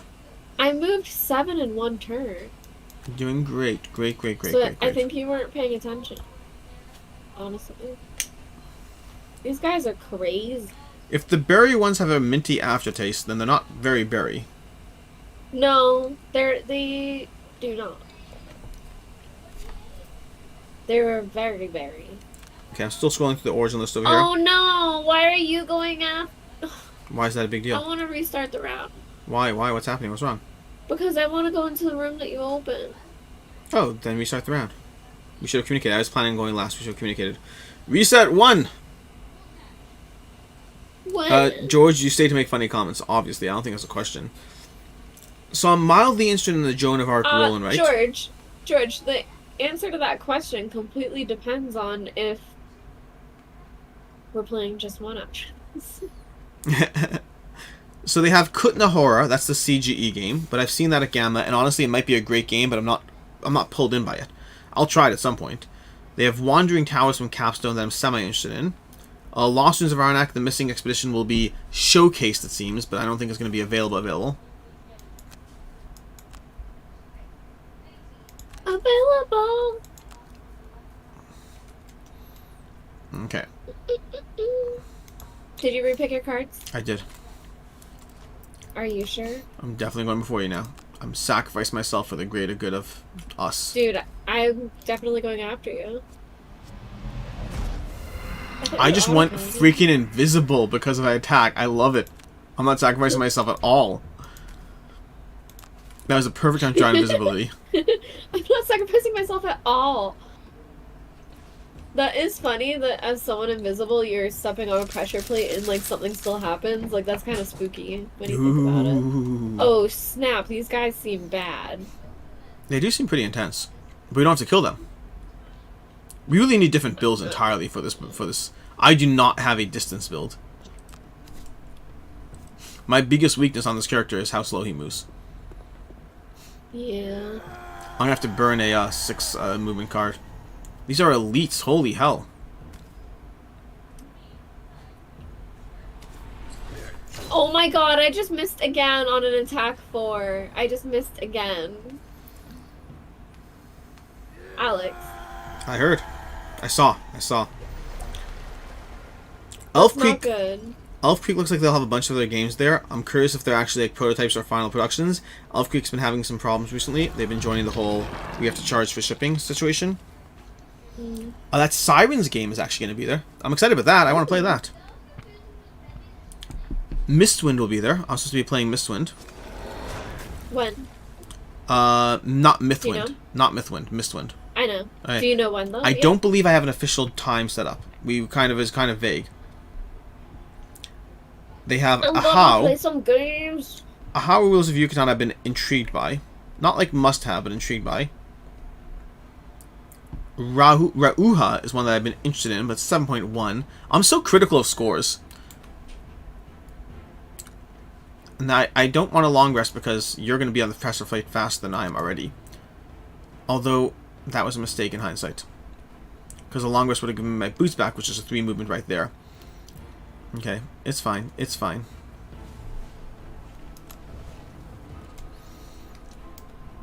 [SPEAKER 1] I moved 7 in 1 turn.
[SPEAKER 2] You're doing great. Great, great, great,
[SPEAKER 1] So
[SPEAKER 2] great, great.
[SPEAKER 1] I think you weren't paying attention. Honestly. These guys are crazy.
[SPEAKER 2] If the berry ones have a minty aftertaste, then they're not very berry.
[SPEAKER 1] No, they do not. They're very berry.
[SPEAKER 2] Okay, I'm still scrolling through the origin list over here.
[SPEAKER 1] Oh no! Why are you going after?
[SPEAKER 2] Why is that a big deal?
[SPEAKER 1] I want to restart the round.
[SPEAKER 2] Why? Why? What's happening? What's wrong?
[SPEAKER 1] Because I want to go into the room that you opened.
[SPEAKER 2] Oh, then restart the round. We should have communicated. I was planning on going last. We should have communicated. Reset 1!
[SPEAKER 1] What?
[SPEAKER 2] George, you stay to make funny comments. Obviously, I don't think that's a question. So I'm mildly interested in the Joan of Arc Roland, right?
[SPEAKER 1] George, the answer to that question completely depends on if we're playing just one option.
[SPEAKER 2] So they have Kutna Horror, that's the CGE game, but I've seen that at Gamma, and honestly, it might be a great game, but I'm not pulled in by it. I'll try it at some point. They have Wandering Towers from Capstone that I'm semi-interested in. Lost Ruins of Arnak, the Missing Expedition, will be showcased, it seems, but I don't think it's going to be available.
[SPEAKER 1] Available!
[SPEAKER 2] Okay.
[SPEAKER 1] Did you repick your cards?
[SPEAKER 2] I did.
[SPEAKER 1] Are you sure?
[SPEAKER 2] I'm definitely going before you now. I'm sacrificing myself for the greater good of us.
[SPEAKER 1] Dude, I'm definitely going after you.
[SPEAKER 2] I just went freaking invisible because of my attack. I love it. I'm not sacrificing myself at all. That was a perfect time to try invisibility.
[SPEAKER 1] I'm not sacrificing myself at all. That is funny that as someone invisible, you're stepping on a pressure plate and like something still happens. Like that's kind of spooky when you think about it. Oh snap! These guys seem bad.
[SPEAKER 2] They do seem pretty intense, but we don't have to kill them. We really need different builds entirely for this. I do not have a distance build. My biggest weakness on this character is how slow he moves.
[SPEAKER 1] Yeah.
[SPEAKER 2] I'm gonna have to burn a 6 movement card. These are elites, holy hell.
[SPEAKER 1] Oh my god, I just missed again on an attack 4. I just missed again. Alex.
[SPEAKER 2] I heard. I saw. Elf
[SPEAKER 1] Not
[SPEAKER 2] Creek.
[SPEAKER 1] good.
[SPEAKER 2] Elf Creek looks like they'll have a bunch of other games there. I'm curious if they're actually like prototypes or final productions. Elf Creek's been having some problems recently. They've been joining the whole we have to charge for shipping situation. That Sirens game is actually going to be there. I'm excited about that. I want to play that. Mistwind will be there. I'm supposed to be playing Mistwind.
[SPEAKER 1] When?
[SPEAKER 2] Not Mythwind.
[SPEAKER 1] You know?
[SPEAKER 2] Not Mythwind. Mistwind.
[SPEAKER 1] I know. Do you know when though?
[SPEAKER 2] I don't believe I have an official time set up. Is kind of vague. They have Ahau.
[SPEAKER 1] Play some games.
[SPEAKER 2] Ahau Wheels of Yucatan I've been intrigued by. Not like must have, but intrigued by. Rauha is one that I've been interested in, but 7.1. I'm so critical of scores. And I don't want a long rest because you're going to be on the pressure plate faster than I am already. Although, that was a mistake in hindsight. Because a long rest would have given me my boots back, which is a 3 movement right there. Okay, it's fine. It's fine.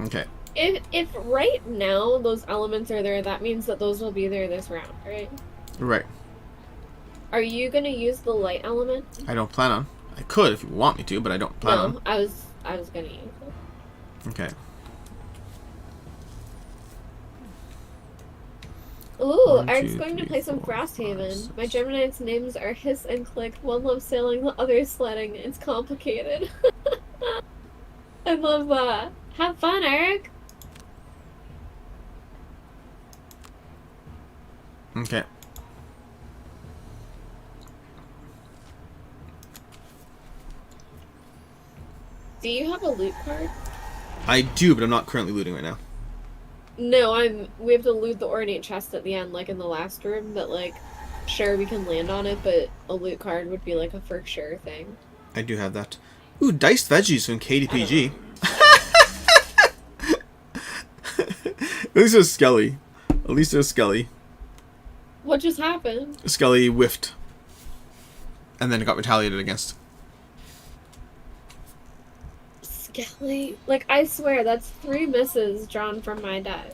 [SPEAKER 2] Okay.
[SPEAKER 1] If right now those elements are there, that means that those will be there this round, right?
[SPEAKER 2] Right.
[SPEAKER 1] Are you gonna use the light element?
[SPEAKER 2] I don't plan on. I could if you want me to, but I don't plan on.
[SPEAKER 1] No, I was gonna use it.
[SPEAKER 2] Okay.
[SPEAKER 1] Ooh,
[SPEAKER 2] 1,
[SPEAKER 1] Eric's
[SPEAKER 2] 2,
[SPEAKER 1] going to
[SPEAKER 2] 3,
[SPEAKER 1] play some
[SPEAKER 2] 4,
[SPEAKER 1] Frosthaven. My Gemini's names are Hiss and Click. One loves sailing, the other is sledding. It's complicated. I love that. Have fun, Eric.
[SPEAKER 2] Okay.
[SPEAKER 1] Do you have a loot card?
[SPEAKER 2] I do, but I'm not currently looting right now.
[SPEAKER 1] No, we have to loot the ornate chest at the end, like in the last room, but like, sure, we can land on it, but a loot card would be like a for sure thing.
[SPEAKER 2] I do have that. Ooh, diced veggies from KDPG. At least there's Skelly. At least there's Skelly.
[SPEAKER 1] What just happened?
[SPEAKER 2] Skelly whiffed. And then got retaliated against.
[SPEAKER 1] Skelly? Like, I swear, that's 3 misses drawn from my deck.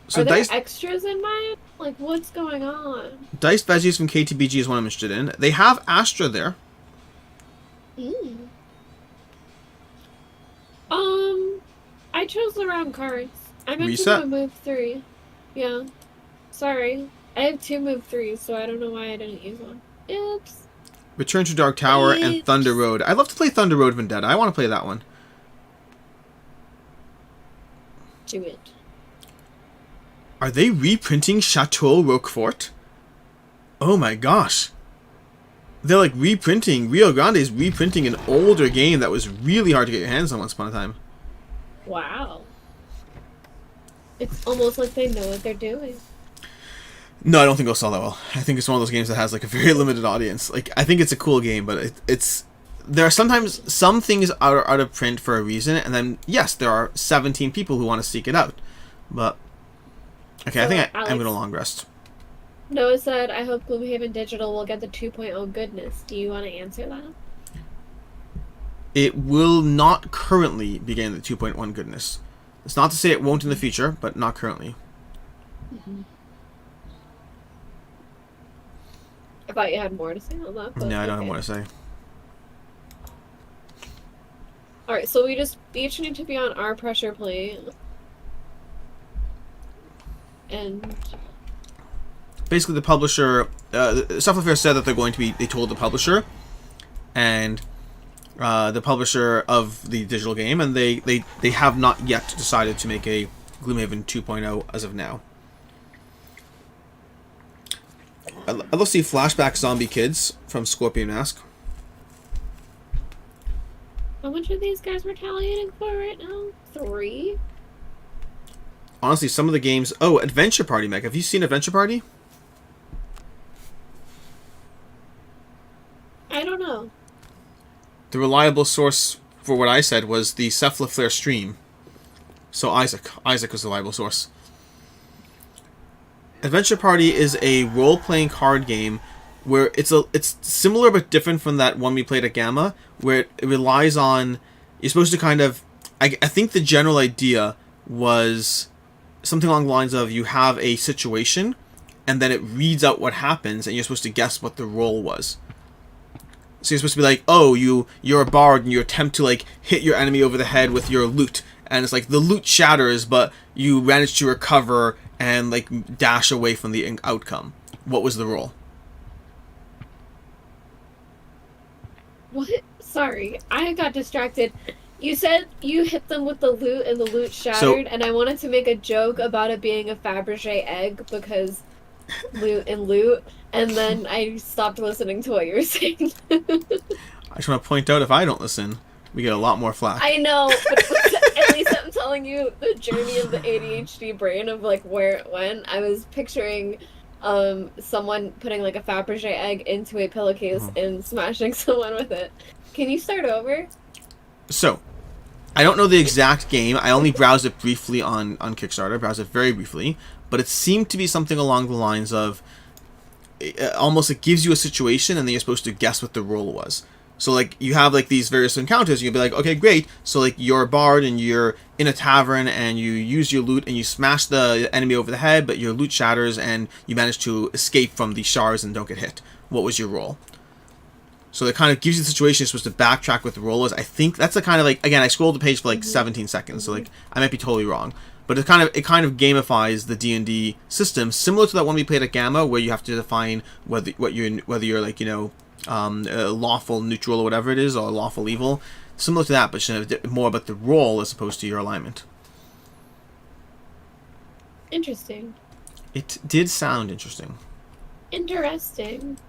[SPEAKER 2] So
[SPEAKER 1] Are there
[SPEAKER 2] diced
[SPEAKER 1] extras in mine? Like, what's going on?
[SPEAKER 2] diced veggies from KTBG is one I'm interested in. They have Astra there.
[SPEAKER 1] I chose the wrong cards. I meant
[SPEAKER 2] Reset?
[SPEAKER 1] to do a move 3. Yeah. Sorry. I have 2 move 3s, so I don't know why I didn't use one. Oops.
[SPEAKER 2] Return to Dark Tower and
[SPEAKER 1] Oops.
[SPEAKER 2] Thunder Road. I'd love to play Thunder Road Vendetta. I want to play that one.
[SPEAKER 1] Do it.
[SPEAKER 2] Are they reprinting Chateau Roquefort? Oh my gosh. They're like reprinting. Rio Grande is reprinting an older game that was really hard to get your hands on once upon a time.
[SPEAKER 1] Wow. It's almost like they know what they're doing.
[SPEAKER 2] No, I don't think it'll sell that well. I think it's one of those games that has like a very limited audience. Like, I think it's a cool game, but it's there are sometimes some things are out of print for a reason, and then yes, there are 17 people who want to seek it out. But okay,
[SPEAKER 1] So,
[SPEAKER 2] I think
[SPEAKER 1] Alex,
[SPEAKER 2] I'm gonna long rest.
[SPEAKER 1] Noah said, I hope Gloomhaven Dgital will get the 2.0 goodness. Do you want to answer that?
[SPEAKER 2] It will not currently be getting the 2.1 goodness. It's not to say it won't in the future, but not currently.
[SPEAKER 1] Mm-hmm. I thought you had more to say on that. But
[SPEAKER 2] No, I don't have
[SPEAKER 1] okay.
[SPEAKER 2] more to say.
[SPEAKER 1] Alright, so we just each need to be on our pressure plate. And
[SPEAKER 2] Basically, the publisher, Cephalfair said that they told the publisher, and the publisher of the digital game, and they have not yet decided to make a Gloomhaven 2.0 as of now. I love to see flashback zombie kids from Scorpion Mask.
[SPEAKER 1] how much are these guys retaliating for right now? 3?
[SPEAKER 2] Honestly, some of the games... Oh, Adventure Party, Meg. Have you seen Adventure Party?
[SPEAKER 1] I don't know.
[SPEAKER 2] The reliable source for what I said was the Cephalfair stream. So Isaac was the reliable source. Adventure Party is a role-playing card game where it's similar but different from that one we played at Gamma, where it relies on... You're supposed to kind of... I think the general idea was something along the lines of you have a situation, and then it reads out what happens, and you're supposed to guess what the role was. So you're supposed to be like, oh, you're a bard, and you attempt to like hit your enemy over the head with your loot, and it's like the loot shatters, but you manage to recover and like dash away from the outcome. What was the role?
[SPEAKER 1] What? Sorry, I got distracted. You said you hit them with the loot and the loot shattered, and I wanted to make a joke about it being a Fabergé egg because loot and loot, and then I stopped listening to what you were saying.
[SPEAKER 2] I just want to point out, if I don't listen, we get a lot more flack.
[SPEAKER 1] I know, but at least I'm telling you the journey of the ADHD brain of like where it went. I was picturing someone putting like a Fabergé egg into a pillowcase and smashing someone with it. Can you start over?
[SPEAKER 2] So, I don't know the exact game. I only browsed it briefly on Kickstarter. Browsed it very briefly. But it seemed to be something along the lines of... almost it gives you a situation and then you're supposed to guess what the role was. So, like, you have, like, these various encounters and you'll be like, okay, great. So, like, you're a bard and you're in a tavern and you use your loot and you smash the enemy over the head, but your loot shatters and you manage to escape from the shards and don't get hit. What was your role? So it kind of gives you the situation. You're supposed to backtrack what the role is. I think that's the kind of like, again, I scrolled the page for like 17 seconds, so like I might be totally wrong. But it kind of gamifies the D&D system, similar to that one we played at Gamma, where you have to define whether you're like, you know, lawful neutral or whatever it is, or lawful evil. Similar to that, but more about the role as opposed to your alignment.
[SPEAKER 1] Interesting.
[SPEAKER 2] It did sound interesting.
[SPEAKER 1] Interesting.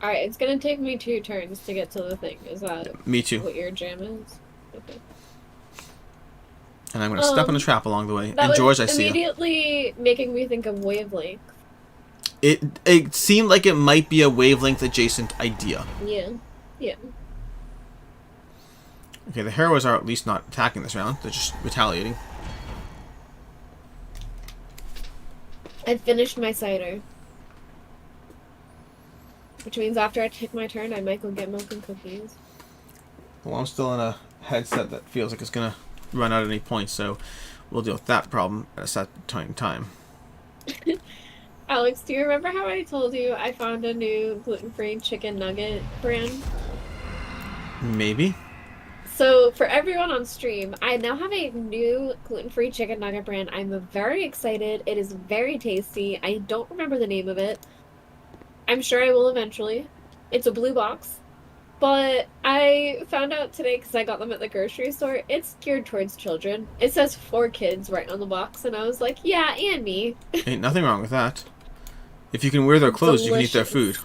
[SPEAKER 1] Alright, it's gonna take me 2 turns to get to the thing. Is that
[SPEAKER 2] Me too.
[SPEAKER 1] what your jam is? Okay.
[SPEAKER 2] And I'm going to step on a trap along the way.
[SPEAKER 1] That
[SPEAKER 2] And George, I
[SPEAKER 1] was
[SPEAKER 2] see you.
[SPEAKER 1] immediately making me think of wavelength.
[SPEAKER 2] It seemed like it might be a wavelength adjacent idea.
[SPEAKER 1] Yeah. Yeah.
[SPEAKER 2] Okay, the heroes are at least not attacking this round. They're just retaliating.
[SPEAKER 1] I finished my cider. Which means after I take my turn, I might go get milk and cookies.
[SPEAKER 2] Well, I'm still in a headset that feels like it's going to run out at any point, so we'll deal with that problem at a set time.
[SPEAKER 1] Alex, do you remember how I told you I found a new gluten-free chicken nugget brand?
[SPEAKER 2] Maybe.
[SPEAKER 1] So, for everyone on stream, I now have a new gluten-free chicken nugget brand. I'm very excited. It is very tasty. I don't remember the name of it. I'm sure I will eventually. It's a blue box. But I found out today, because I got them at the grocery store, it's geared towards children. It says 4 kids right on the box, and I was like, yeah, and me.
[SPEAKER 2] Ain't nothing wrong with that. If you can wear their clothes, you can eat their food.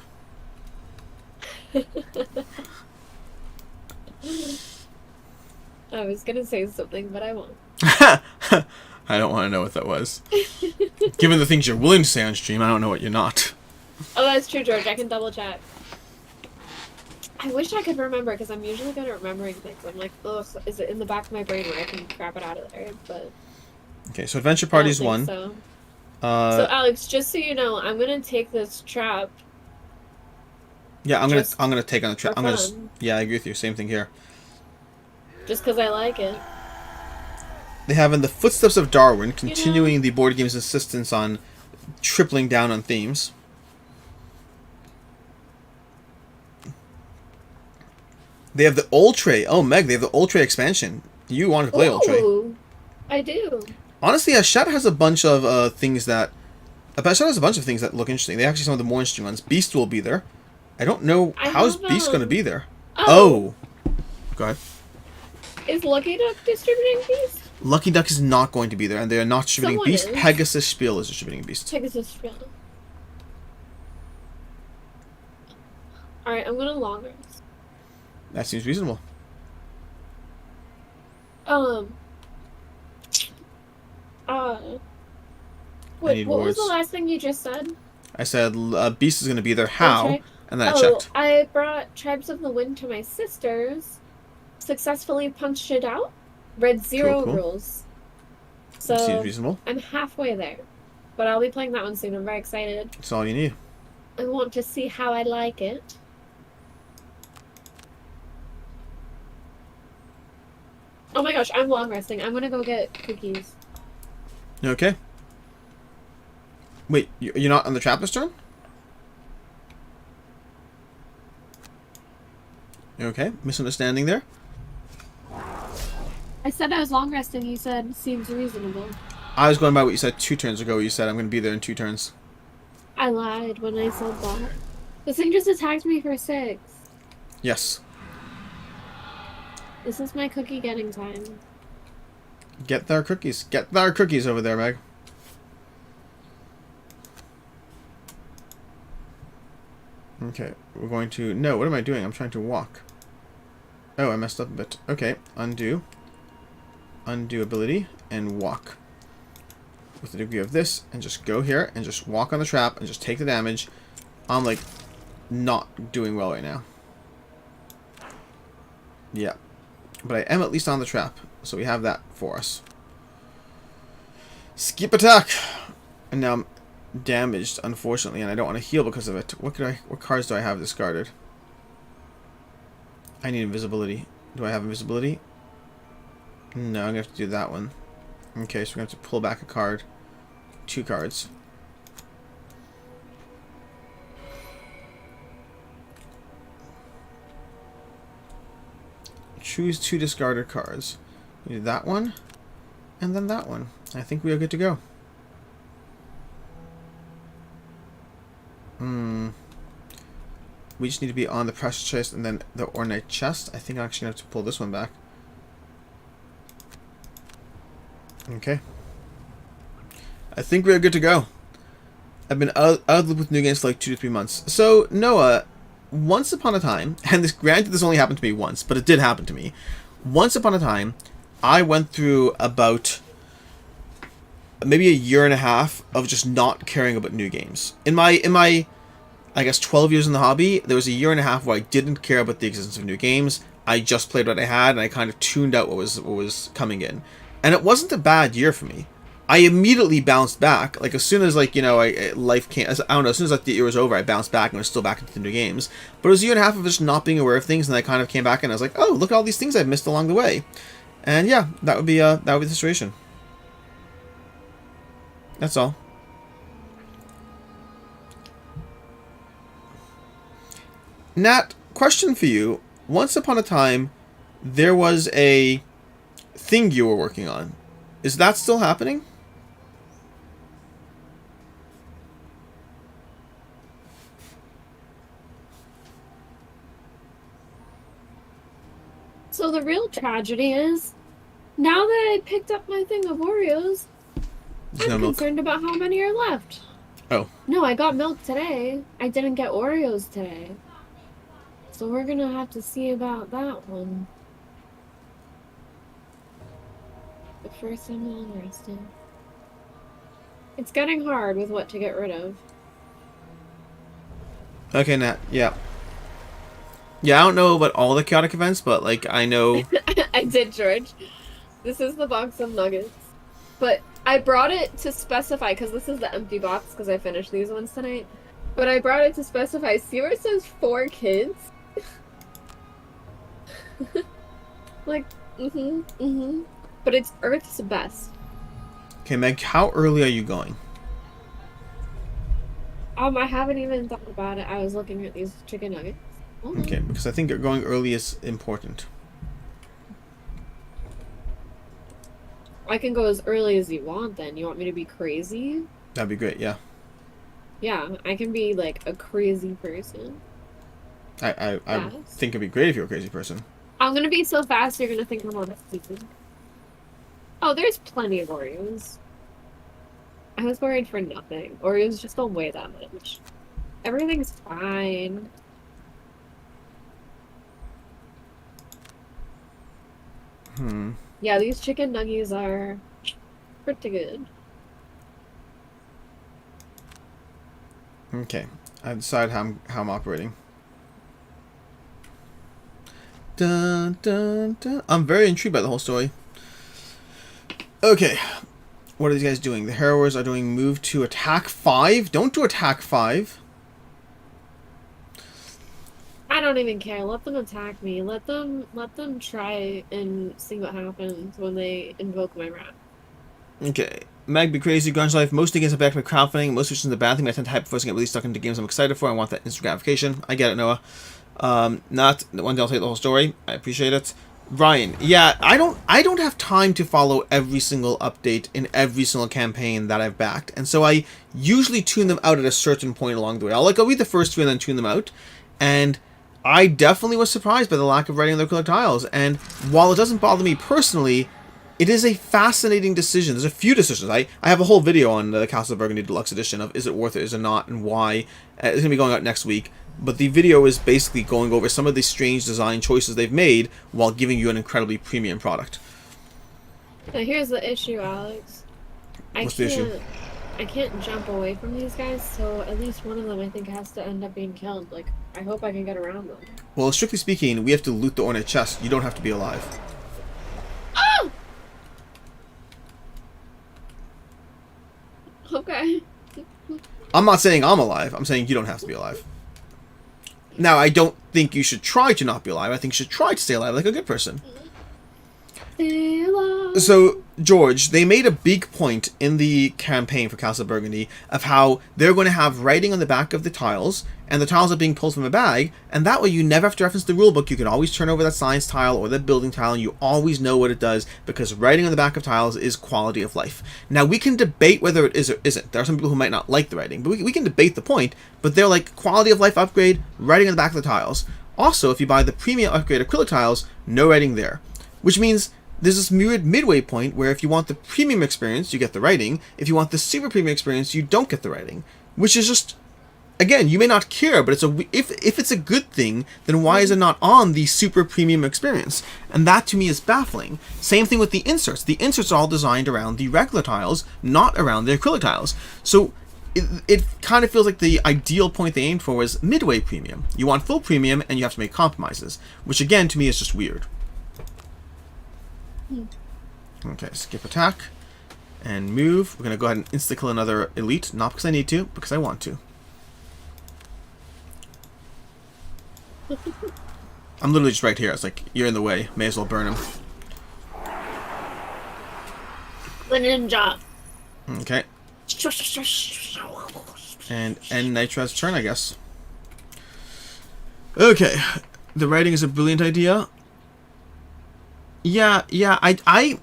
[SPEAKER 1] I was gonna say something, but I won't.
[SPEAKER 2] I don't want to know what that was. Given the things you're willing to say on stream, I don't know what you're not.
[SPEAKER 1] Oh, that's true, George. I can double check. I wish I could remember, because I'm usually good at remembering things. I'm like, ugh, is it in the back of my brain where I can crap it out of there? But
[SPEAKER 2] okay, so Adventure Party's one.
[SPEAKER 1] So. So Alex, just so you know, I'm gonna take this trap.
[SPEAKER 2] Yeah, I'm gonna take on the trap. Yeah, I agree with you. Same thing here.
[SPEAKER 1] Just because I like it.
[SPEAKER 2] They have In the Footsteps of Darwin, continuing the board game's insistence on tripling down on themes. They have the Ultra. Oh, Meg, they have the Ultra expansion. You wanted to play Ultra.
[SPEAKER 1] I do.
[SPEAKER 2] Honestly, Ashat has a bunch of things that... Ashat has a bunch of things that look interesting. They actually some of the more interesting ones. Beast will be there. I don't know... How's Beast going to be there? Oh! Go ahead.
[SPEAKER 1] Is Lucky Duck distributing Beast?
[SPEAKER 2] Lucky Duck is not going to be there, and they are not distributing Beast.
[SPEAKER 1] Is.
[SPEAKER 2] Pegasus Spiel is distributing Beast.
[SPEAKER 1] Pegasus Spiel. Alright, I'm going to long rest.
[SPEAKER 2] That seems reasonable.
[SPEAKER 1] What was the last thing you just said?
[SPEAKER 2] I said Beast is going to be there. How?
[SPEAKER 1] Okay.
[SPEAKER 2] And then I checked.
[SPEAKER 1] I brought Tribes of the Wind to my sisters. Successfully punched it out. Read 0 rules. So
[SPEAKER 2] seems reasonable.
[SPEAKER 1] I'm halfway there. But I'll be playing that one soon. I'm very excited.
[SPEAKER 2] That's all you need.
[SPEAKER 1] I want to see how I like it. Oh my gosh, I'm long resting. I'm gonna go get cookies.
[SPEAKER 2] Okay. Wait, you're not on the trap this turn? Okay, misunderstanding there.
[SPEAKER 1] I said I was long resting. You said seems reasonable.
[SPEAKER 2] I was going by what you said 2 turns ago. You said I'm going to be there in 2 turns.
[SPEAKER 1] I lied when I said that. This thing just attacked me for 6.
[SPEAKER 2] Yes.
[SPEAKER 1] This is my cookie getting time.
[SPEAKER 2] Get their cookies. Get their cookies over there, Meg. Okay, we're going to... No, what am I doing? I'm trying to walk. Oh, I messed up a bit. Okay, undo. Undo ability, and walk. With a degree of this, and just go here, and just walk on the trap, and just take the damage. I'm, like, not doing well right now. Yeah. But I am at least on the trap, so we have that for us. Skip attack! And now I'm damaged, unfortunately, and I don't want to heal because of it. What cards do I have discarded? I need invisibility. Do I have invisibility? No, I'm going to have to do that one. Okay, so we're going to have to pull back a card. 2 cards. Choose 2 discarded cards. We do that one, and then that one. I think we are good to go. We just need to be on the pressure chest and then the ornate chest. I think I'm actually going to have to pull this one back. Okay. I think we're good to go. I've been out of the loop with new games for like 2 to 3 months. So, Noah, once upon a time, and granted this only happened to me once, but it did happen to me. Once upon a time, I went through about maybe a year and a half of just not caring about new games. In my I guess 12 years in the hobby, there was a year and a half where I didn't care about the existence of new games. I just played what I had, and I kind of tuned out what was coming in. And it wasn't a bad year for me. I immediately bounced back. Like, as soon as, like, you know, life came... I don't know, as soon as, like, the year was over, I bounced back and was still back into the new games. But it was a year and a half of just not being aware of things, and I kind of came back and I was like, oh, look at all these things I've missed along the way. And, yeah, that would be the situation. That's all. Nat, question for you. Once upon a time, there was a thing you were working on. Is that still happening?
[SPEAKER 1] So the real tragedy is, now that I picked up my thing of Oreos, I'm concerned about how many are left.
[SPEAKER 2] Oh.
[SPEAKER 3] No, I got milk today. I didn't get Oreos today. So we're gonna have to see about that one. But first I'm long rested. It's getting hard with what to get rid of.
[SPEAKER 2] Okay, Nat. Yeah. Yeah, I don't know about all the chaotic events, but, like, I know...
[SPEAKER 3] I did, George. This is the box of nuggets. But I brought it to specify, because this is the empty box, because I finished these ones tonight. But I brought it to specify. See where it says 4 kids? Like, But it's Earth's best.
[SPEAKER 2] Okay, Meg, how early are you going?
[SPEAKER 3] I haven't even thought about it. I was looking at these chicken nuggets. Oh.
[SPEAKER 2] Okay, because I think going early is important.
[SPEAKER 3] I can go as early as you want then. You want me to be crazy?
[SPEAKER 2] That'd be great, yeah.
[SPEAKER 3] Yeah, I can be like a crazy person.
[SPEAKER 2] I think it'd be great if you're a crazy person.
[SPEAKER 3] I'm gonna be so fast you're gonna think I'm on a season. Oh, there's plenty of Oreos. I was worried for nothing. Oreos just don't weigh that much. Everything's fine. Yeah, these chicken nuggies are pretty good.
[SPEAKER 2] Okay, I decide how I'm operating. Dun, dun, dun. I'm very intrigued by the whole story. Okay, what are these guys doing? The Harrowers are doing move to attack 5. Don't do attack 5.
[SPEAKER 3] I don't even care. Let them attack me. Let them try and see what happens when they invoke my wrath.
[SPEAKER 2] Okay. Mag be crazy, grunge life. Most games are backed by crowdfunding. Most restrictions are bad thing. I tend to hype first and get really stuck into games I'm excited for. I want that instant gratification. I get it, Noah. Not one day I'll tell you the whole story. I appreciate it. Ryan, yeah, I don't have time to follow every single update in every single campaign that I've backed, and so I usually tune them out at a certain point along the way. I'll read the first 2 and then tune them out, and I definitely was surprised by the lack of writing on the acrylic tiles. And while it doesn't bother me personally, it is a fascinating decision. There's a few decisions. I have a whole video on the Castle of Burgundy Deluxe Edition of is it worth it, is it not, and why. It's going to be going out next week. But the video is basically going over some of the strange design choices they've made while giving you an incredibly premium product.
[SPEAKER 3] Now here's the issue, Alex.
[SPEAKER 2] What's the issue?
[SPEAKER 3] I can't jump away from these guys, so at least one of them I think has to end up being killed. Like, I hope I can get around them.
[SPEAKER 2] Well, strictly speaking, we have to loot the ornate chest. You don't have to be alive.
[SPEAKER 3] Oh! Okay.
[SPEAKER 2] I'm not saying I'm alive. I'm saying you don't have to be alive. Now, I don't think you should try to not be alive. I think you should try to stay alive like a good person.
[SPEAKER 3] Stay alive.
[SPEAKER 2] So, George, they made a big point in the campaign for Castle Burgundy of how they're going to have writing on the back of the tiles, and the tiles are being pulled from a bag, and that way you never have to reference the rulebook. You can always turn over that science tile or that building tile, and you always know what it does, because writing on the back of tiles is quality of life. Now, we can debate whether it is or isn't. There are some people who might not like the writing, but we can debate the point, but they're like, quality of life upgrade, writing on the back of the tiles. Also, if you buy the premium upgrade acrylic tiles, no writing there. Which means there's this weird midway point where if you want the premium experience, you get the writing. If you want the super premium experience, you don't get the writing. Which is just, again, you may not care, but if it's a good thing, then why is it not on the super premium experience? And that to me is baffling. Same thing with the inserts. The inserts are all designed around the regular tiles, not around the acrylic tiles. So it kind of feels like the ideal point they aimed for was midway premium. You want full premium, and you have to make compromises. Which again, to me, is just weird. Okay, skip attack and move. We're gonna go ahead and insta kill another elite, not because I need to, because I want to. I'm literally just right here. It's like, you're in the way. May as well burn him.
[SPEAKER 3] The ninja.
[SPEAKER 2] Okay. And end Nitra's turn, I guess. Okay. The writing is a brilliant idea. Yeah, I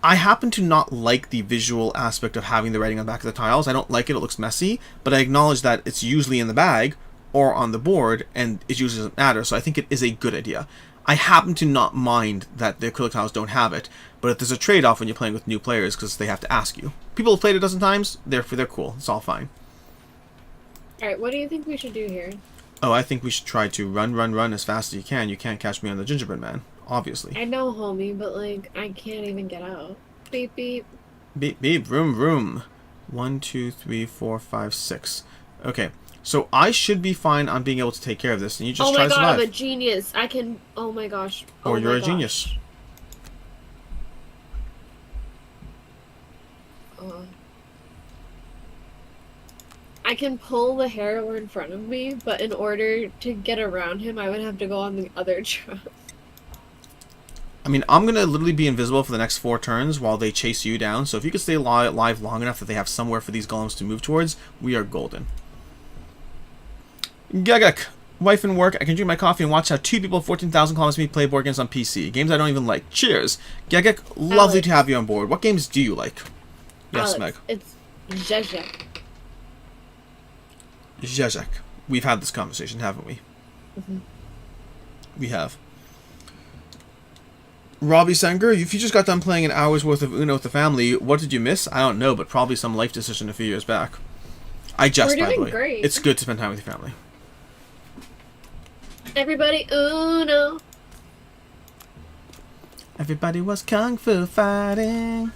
[SPEAKER 2] happen to not like the visual aspect of having the writing on the back of the tiles. I don't like it, it looks messy, but I acknowledge that it's usually in the bag or on the board, and it usually doesn't matter, so I think it is a good idea. I happen to not mind that the acrylic tiles don't have it, but there's a trade-off when you're playing with new players because they have to ask you. People have played it a dozen times, they're cool. It's all fine.
[SPEAKER 1] Alright, what do you think we should do here?
[SPEAKER 2] Oh, I think we should try to run as fast as you can. You can't catch me on the gingerbread man, obviously.
[SPEAKER 1] I know, homie, but like, I can't even get out. Beep beep.
[SPEAKER 2] Beep beep, vroom vroom. 1, 2, 3, 4, 5, 6. Okay, so I should be fine on being able to take care of this, and you just try to survive.
[SPEAKER 1] Oh my god, I'm a genius. I can. Oh my gosh.
[SPEAKER 2] Or you're a genius.
[SPEAKER 1] I can pull the harrower in front of me, but in order to get around him, I would have to go on the other truck.
[SPEAKER 2] I mean, I'm going to literally be invisible for the next 4 turns while they chase you down, so if you can stay alive long enough that they have somewhere for these golems to move towards, we are golden. Gagak. Wife and work, I can drink my coffee and watch how 2 people 14,000 kilometers from me play board games on PC. Games I don't even like. Cheers. Gagak, lovely to have you on board. What games do you like? Yes, Meg.
[SPEAKER 1] It's Zhezhek.
[SPEAKER 2] Zhezhek. We've had this conversation, haven't we?
[SPEAKER 1] Mm-hmm.
[SPEAKER 2] We have. Robbie Senger, if you just got done playing an hour's worth of Uno with the family, what did you miss? I don't know, but probably some life decision a few years back. We're by the way.
[SPEAKER 1] Great.
[SPEAKER 2] It's good to spend time with your family.
[SPEAKER 1] Everybody, Uno.
[SPEAKER 2] Everybody was kung fu fighting.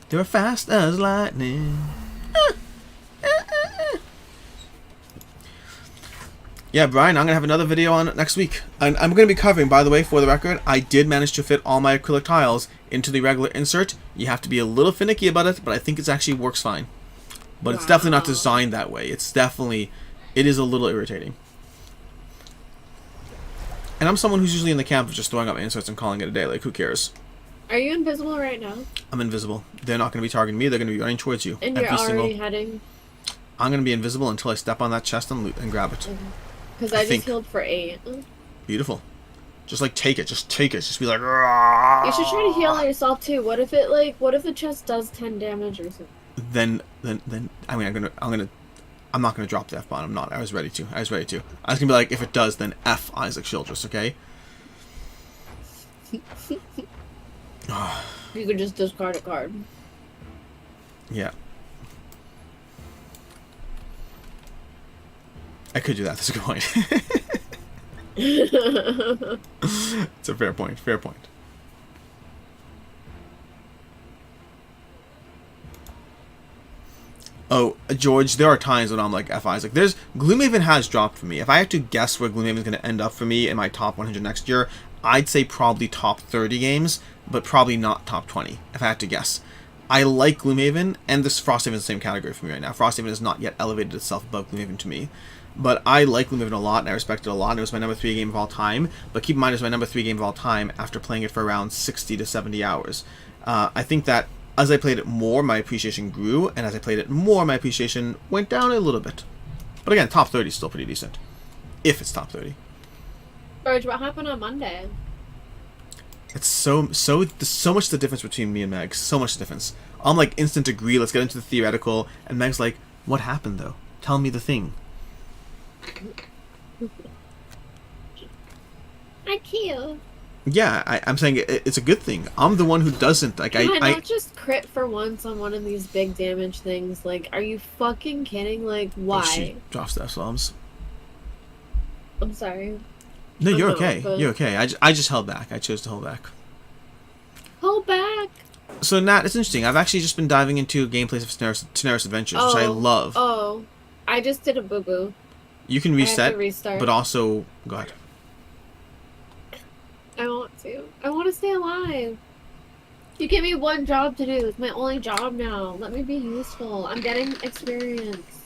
[SPEAKER 2] They were fast as lightning. Yeah, Brian, I'm going to have another video on it next week. And I'm going to be covering, by the way, for the record, I did manage to fit all my acrylic tiles into the regular insert. You have to be a little finicky about it, but I think it actually works fine. But it's definitely not designed that way. It's definitely, it is a little irritating. And I'm someone who's usually in the camp of just throwing up inserts and calling it a day. Like, who cares?
[SPEAKER 1] Are you invisible right now?
[SPEAKER 2] I'm invisible. They're not going to be targeting me. They're going to be running towards you.
[SPEAKER 1] And you're already heading?
[SPEAKER 2] I'm going to be invisible until I step on that chest and grab it.
[SPEAKER 1] Because I just healed for 8.
[SPEAKER 2] Beautiful. Just like take it. Just take it. Just be like. Rah!
[SPEAKER 1] You should try to heal yourself too. What if it what if the chest does 10 damage or something?
[SPEAKER 2] Then I mean I'm not gonna drop the F bomb. I'm not. I was ready to. I was gonna be like, if it does, then F Isaac Childress. Okay.
[SPEAKER 1] You could just discard a card.
[SPEAKER 2] Yeah. I could do that. That's a good point. It's a fair point. Fair point. Oh, George, there are times when I'm like, F Isaac. There's Gloomhaven has dropped for me. If I had to guess where Gloomhaven is going to end up for me in my top 100 next year, I'd say probably top 30 games, but probably not top 20, if I had to guess. I like Gloomhaven, and this Frosthaven is the same category for me right now. Frosthaven has not yet elevated itself above Gloomhaven to me. But I like Gloomhaven a lot, and I respect it a lot, and it was my number 3 game of all time. But keep in mind, it was my number 3 game of all time after playing it for around 60 to 70 hours. I think that as I played it more, my appreciation grew, and as I played it more, my appreciation went down a little bit. But again, top 30 is still pretty decent. If it's top 30.
[SPEAKER 1] George, what happened on Monday?
[SPEAKER 2] It's so much the difference between me and Meg. So much the difference. I'm like, instant agree, let's get into the theoretical, and Meg's like, what happened though? Tell me the thing.
[SPEAKER 1] I kill.
[SPEAKER 2] Yeah, I'm saying it's a good thing. I'm the one who doesn't. Like,
[SPEAKER 1] Can I not just crit for once on one of these big damage things? Like, are you fucking kidding? Like, why?
[SPEAKER 2] Oh, she drops the F-bombs.
[SPEAKER 1] I'm sorry.
[SPEAKER 2] No, you're okay. But... You're okay. I just held back. I chose to hold back.
[SPEAKER 1] Hold back?
[SPEAKER 2] So, Nat, it's interesting. I've actually just been diving into gameplays of Tenaris Adventures, which I love.
[SPEAKER 1] Oh, I just did a boo-boo.
[SPEAKER 2] You can reset,
[SPEAKER 1] I have to restart.
[SPEAKER 2] But also... Go ahead.
[SPEAKER 1] I want to. I want to stay alive. You give me one job to do. It's my only job now. Let me be useful. I'm getting experience.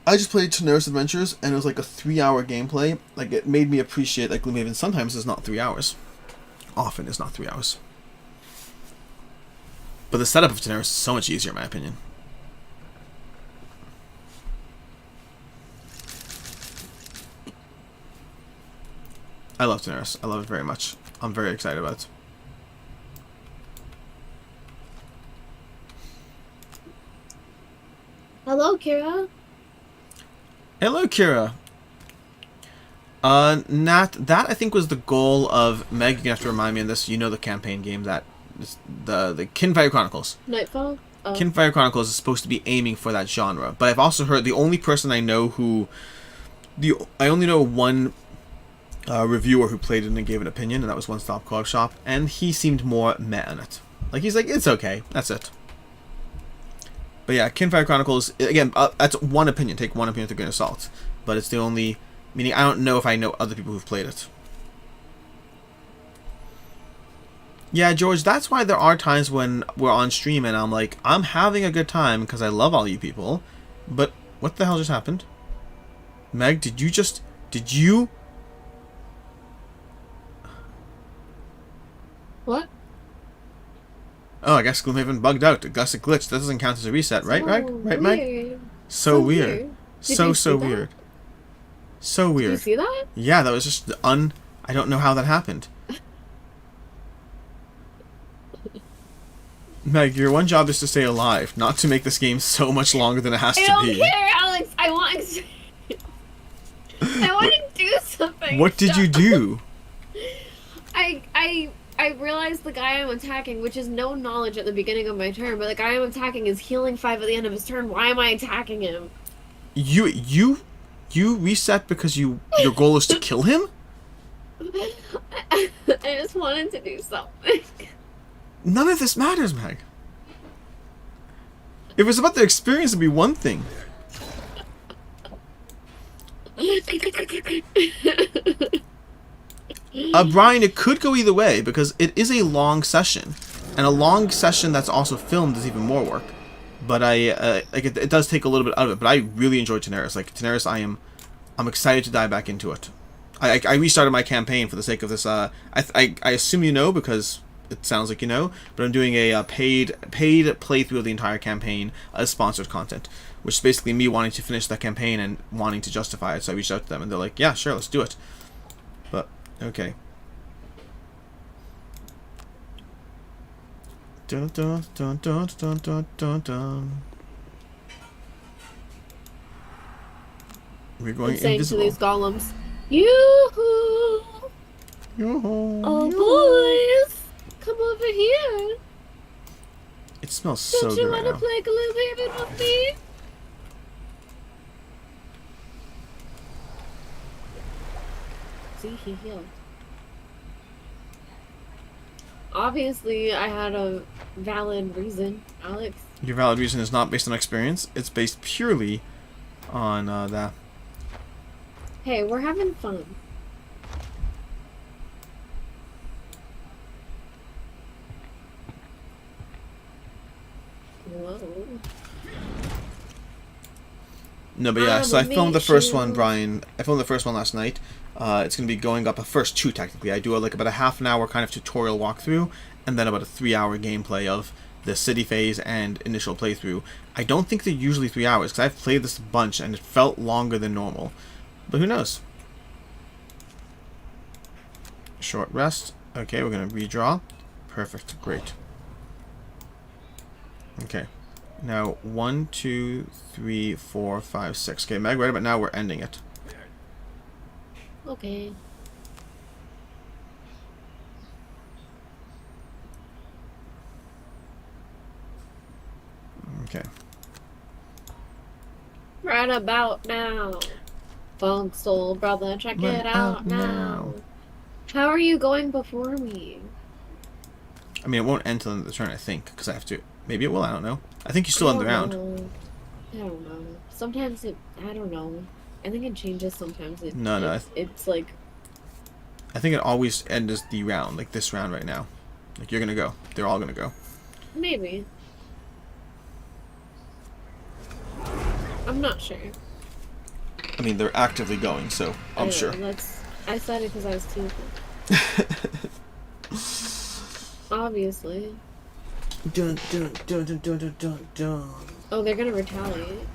[SPEAKER 2] I just played Tenaris Adventures, and it was like a 3-hour gameplay. Like, it made me appreciate, like, Gloomhaven sometimes is not 3 hours. Often is not 3 hours. But the setup of Tenaris is so much easier, in my opinion. I love Tenaris. I love it very much. I'm very excited about it.
[SPEAKER 1] Hello, Kira.
[SPEAKER 2] Hello, Kira. Nat, that I think was the goal of Meg. You have to remind me of this. You know the campaign game that the Kinfire Chronicles.
[SPEAKER 1] Nightfall? Oh.
[SPEAKER 2] Kinfire Chronicles is supposed to be aiming for that genre, but I've also heard the only person I know who I only know one reviewer who played it and gave an opinion, and that was One Stop Co-op Shop, and he seemed more meh on it. Like, he's like, it's okay, that's it. But yeah, Kinfire Chronicles, again, that's one opinion. Take one opinion with a grain of salt. But it's the only, meaning I don't know if I know other people who've played it. Yeah, George, that's why there are times when we're on stream and I'm like, I'm having a good time because I love all you people. But what the hell just happened? Meg, did you...
[SPEAKER 1] What?
[SPEAKER 2] Oh, I guess Gloomhaven bugged out. I guess it glitched. That doesn't count as a reset, right, Meg? Right, Meg? So weird. So weird. So weird.
[SPEAKER 1] Did you see that?
[SPEAKER 2] Yeah, that was just I don't know how that happened. Meg, your one job is to stay alive, not to make this game so much longer than it has to be.
[SPEAKER 1] I don't care, Alex. I want to do something.
[SPEAKER 2] What did you do?
[SPEAKER 1] I realized the guy I'm attacking, which is no knowledge at the beginning of my turn, but the guy I'm attacking is healing 5 at the end of his turn. Why am I attacking him?
[SPEAKER 2] You reset because your goal is to kill him?
[SPEAKER 1] I just wanted to do something.
[SPEAKER 2] None of this matters, Meg. If it was about the experience, it'd be one thing. Brian, it could go either way because it is a long session, and a long session that's also filmed is even more work. But it does take a little bit out of it. But I really enjoyed Tenaris. Like Tenaris, I'm excited to dive back into it. I restarted my campaign for the sake of this. I assume you know because it sounds like you know. But I'm doing a paid playthrough of the entire campaign as sponsored content, which is basically me wanting to finish that campaign and wanting to justify it. So I reached out to them and they're like, yeah, sure, let's do it. But okay. Dun, dun, dun, dun, dun, dun, dun, dun. We're going
[SPEAKER 1] saying
[SPEAKER 2] invisible.
[SPEAKER 1] to these golems, yoo-hoo!
[SPEAKER 2] Yoo-hoo,
[SPEAKER 1] Oh,
[SPEAKER 2] yoo-hoo.
[SPEAKER 1] boys! Come over here!
[SPEAKER 2] It smells so
[SPEAKER 1] Don't
[SPEAKER 2] good
[SPEAKER 1] you
[SPEAKER 2] right
[SPEAKER 1] want to
[SPEAKER 2] now.
[SPEAKER 1] play Gloomhaven with me? See, he healed. Obviously, I had a valid reason, Alex.
[SPEAKER 2] Your valid reason is not based on experience. It's based purely on that.
[SPEAKER 1] Hey, we're having fun. Whoa.
[SPEAKER 2] No, but yeah, so I filmed the
[SPEAKER 1] Animation.
[SPEAKER 2] first one, Brian. I filmed the first one last night. It's going to be going up the first 2 technically. I do like about a half an hour kind of tutorial walkthrough, and then about a 3-hour gameplay of the city phase and initial playthrough. I don't think they're usually 3 hours, because I've played this a bunch and it felt longer than normal. But who knows? Short rest. Okay, we're going to redraw. Perfect. Great. Okay. Now, 1, 2, 3, 4, 5, 6. Okay, Meg, right about now we're ending it.
[SPEAKER 1] Okay.
[SPEAKER 2] Okay.
[SPEAKER 1] Right about now. Funk Soul Brother, check
[SPEAKER 2] Right
[SPEAKER 1] it out
[SPEAKER 2] out now.
[SPEAKER 1] How are you going before me?
[SPEAKER 2] I mean, it won't end till the end of the turn, I think, because I have to. Maybe it will, I don't know. I think you're still on the round.
[SPEAKER 1] I don't know. Sometimes it, I don't know. I think it changes sometimes.
[SPEAKER 2] No,
[SPEAKER 1] It's like...
[SPEAKER 2] I think it always ends the round, like this round right now. Like, you're gonna go. They're all gonna go.
[SPEAKER 1] Maybe. I'm not sure.
[SPEAKER 2] I mean, they're actively going, so I'm sure.
[SPEAKER 1] I said it because I was teasing. Obviously.
[SPEAKER 2] Dun, dun, dun, dun, dun, dun, dun, dun.
[SPEAKER 1] Oh, they're gonna retaliate.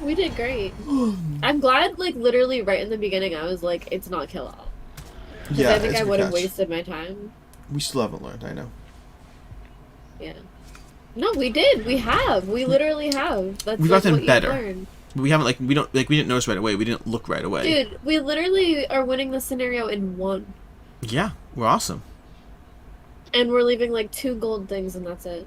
[SPEAKER 1] We did great. I'm glad, like, literally right in the beginning, I was like, it's not kill all.
[SPEAKER 2] Yeah,
[SPEAKER 1] I think
[SPEAKER 2] it's
[SPEAKER 1] I
[SPEAKER 2] a good
[SPEAKER 1] would have
[SPEAKER 2] catch.
[SPEAKER 1] wasted my time.
[SPEAKER 2] We still haven't learned, I know.
[SPEAKER 1] Yeah. No, we did. We have. We literally have. That's
[SPEAKER 2] We've
[SPEAKER 1] like
[SPEAKER 2] gotten
[SPEAKER 1] what you
[SPEAKER 2] better.
[SPEAKER 1] learn.
[SPEAKER 2] We haven't, like, we didn't notice right away. We didn't look right away.
[SPEAKER 1] Dude, we literally are winning the scenario in one.
[SPEAKER 2] Yeah, we're awesome.
[SPEAKER 1] And we're leaving like 2 gold things and that's it.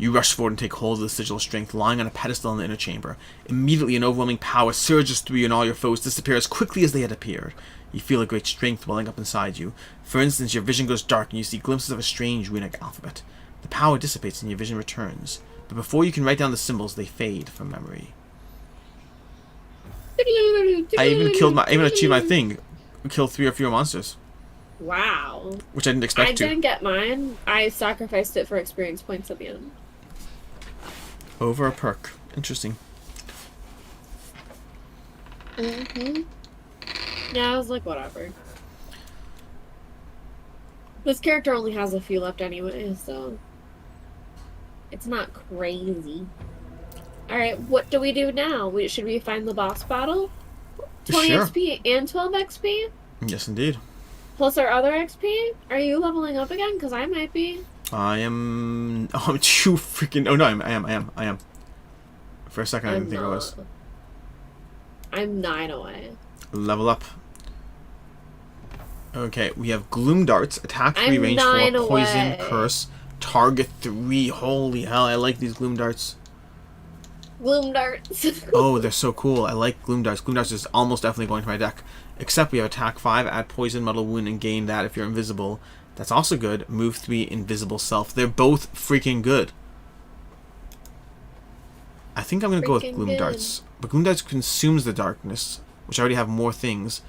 [SPEAKER 2] You rush forward and take hold of the sigil of strength lying on a pedestal in the inner chamber. Immediately, an overwhelming power surges through you and all your foes disappear as quickly as they had appeared. You feel a great strength welling up inside you. For instance, your vision goes dark and you see glimpses of a strange runic alphabet. The power dissipates and your vision returns. But before you can write down the symbols, they fade from memory. I even achieved my thing. Killed 3 or fewer monsters.
[SPEAKER 1] Wow.
[SPEAKER 2] Which I didn't expect to.
[SPEAKER 1] I didn't get mine. I sacrificed it for experience points at the end.
[SPEAKER 2] Over a perk. Interesting.
[SPEAKER 1] Mm-hmm. Yeah, I was like, whatever. This character only has a few left anyway, so... It's not crazy. Alright, what do we do now? Should we find the boss battle? 20
[SPEAKER 2] Sure.
[SPEAKER 1] XP and 12 XP?
[SPEAKER 2] Yes, indeed.
[SPEAKER 1] Plus our other XP? Are you leveling up again? Because I might be.
[SPEAKER 2] I am... Oh, I'm too freaking... Oh, no, I am. For a second, I didn't think I was.
[SPEAKER 1] I'm 9 away.
[SPEAKER 2] Level up. Okay, we have Gloom Darts, attack 3,
[SPEAKER 1] I'm
[SPEAKER 2] range 4,
[SPEAKER 1] 9
[SPEAKER 2] poison,
[SPEAKER 1] away.
[SPEAKER 2] curse, target 3. Holy hell, I like these Gloom Darts.
[SPEAKER 1] Gloom darts.
[SPEAKER 2] Oh, they're so cool. I like Gloom Darts. Gloom Darts is almost definitely going to my deck. Except we have attack 5, add poison, muddle, wound, and gain that if you're invisible. That's also good. Move 3, invisible self. They're both freaking good. I think I'm going to go with
[SPEAKER 1] Freaking
[SPEAKER 2] Gloom
[SPEAKER 1] good.
[SPEAKER 2] Darts. But Gloom Darts consumes the darkness, which I already have more things.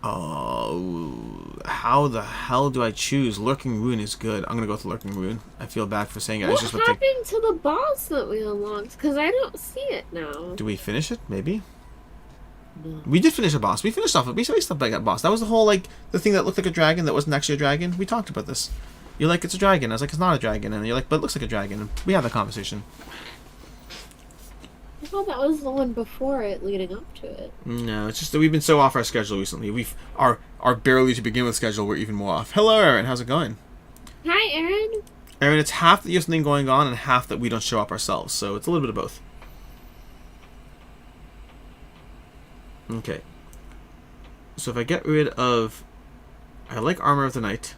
[SPEAKER 2] Oh, how the hell do I choose? Lurking Rune is good. I'm going to go with Lurking Rune. I feel bad for saying it.
[SPEAKER 1] What
[SPEAKER 2] It's just what they...
[SPEAKER 1] happened to the boss that we unlocked? Because I don't see it now.
[SPEAKER 2] Do we finish it? Maybe?
[SPEAKER 1] No.
[SPEAKER 2] We did finish a boss. We finished off. We finished up like that boss. That was the whole, like, the thing that looked like a dragon that wasn't actually a dragon. We talked about this. You're like, it's a dragon. I was like, it's not a dragon. And you're like, but it looks like a dragon. And we had that conversation.
[SPEAKER 1] I thought that was the one before it, leading up to it.
[SPEAKER 2] No, it's just that we've been so off our schedule recently. Our barely to begin with schedule, we're even more off. Hello, Aaron. How's it going?
[SPEAKER 1] Hi, Aaron.
[SPEAKER 2] Aaron, it's half that you have something going on and half that we don't show up ourselves. So it's a little bit of both. Okay. So if I get rid of... I like Armor of the Knight.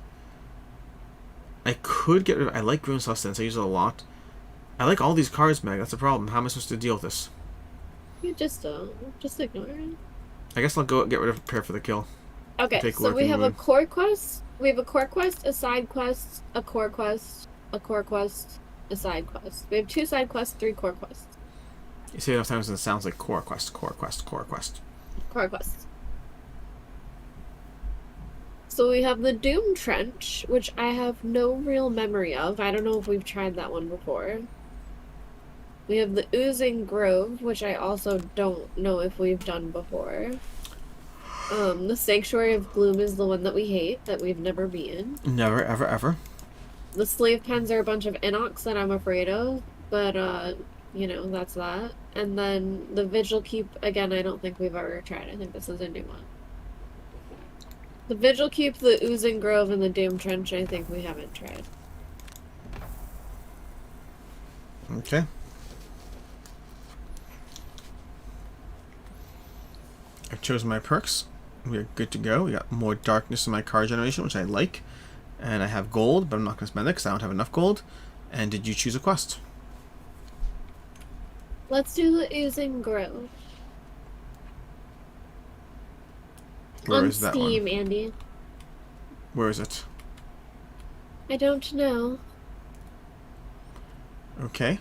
[SPEAKER 2] I could get rid of... I like Rune Sustenance. I use it a lot. I like all these cards, Meg. That's a problem. How am I supposed to deal with this?
[SPEAKER 1] You just don't. Just ignore it.
[SPEAKER 2] I guess I'll go get rid of Prepare for the Kill.
[SPEAKER 1] Okay,
[SPEAKER 2] Take
[SPEAKER 1] so we
[SPEAKER 2] Lurking
[SPEAKER 1] have a
[SPEAKER 2] Rune.
[SPEAKER 1] core quest. We have a core quest, a side quest, a core quest, a core quest, a side quest. We have 2 side quests, 3 core quests.
[SPEAKER 2] You say it enough times and it sounds like Core Quest, Core Quest, Core Quest.
[SPEAKER 1] Core quests. So we have the Doom Trench, which I have no real memory of. I don't know if we've tried that one before. We have the Oozing Grove, which I also don't know if we've done before. The Sanctuary of Gloom is the one that we hate, that we've never been.
[SPEAKER 2] Never, ever, ever.
[SPEAKER 1] The Slave Pens are a bunch of Inox that I'm afraid of, but, you know, that's that. And then the Vigil Keep, again, I don't think we've ever tried. I think this is a new one. The Vigil Keep, the Oozing Grove, and the Doom Trench, I think we haven't tried.
[SPEAKER 2] Okay. I've chosen my perks. We are good to go. We got more darkness in my card generation, which I like. And I have gold, but I'm not going to spend it because I don't have enough gold. And did you choose a quest?
[SPEAKER 1] Let's do the Oozing Grove.
[SPEAKER 2] Where
[SPEAKER 1] On
[SPEAKER 2] is that
[SPEAKER 1] Steam,
[SPEAKER 2] one?
[SPEAKER 1] Andy.
[SPEAKER 2] Where is it?
[SPEAKER 1] I don't know.
[SPEAKER 2] Okay.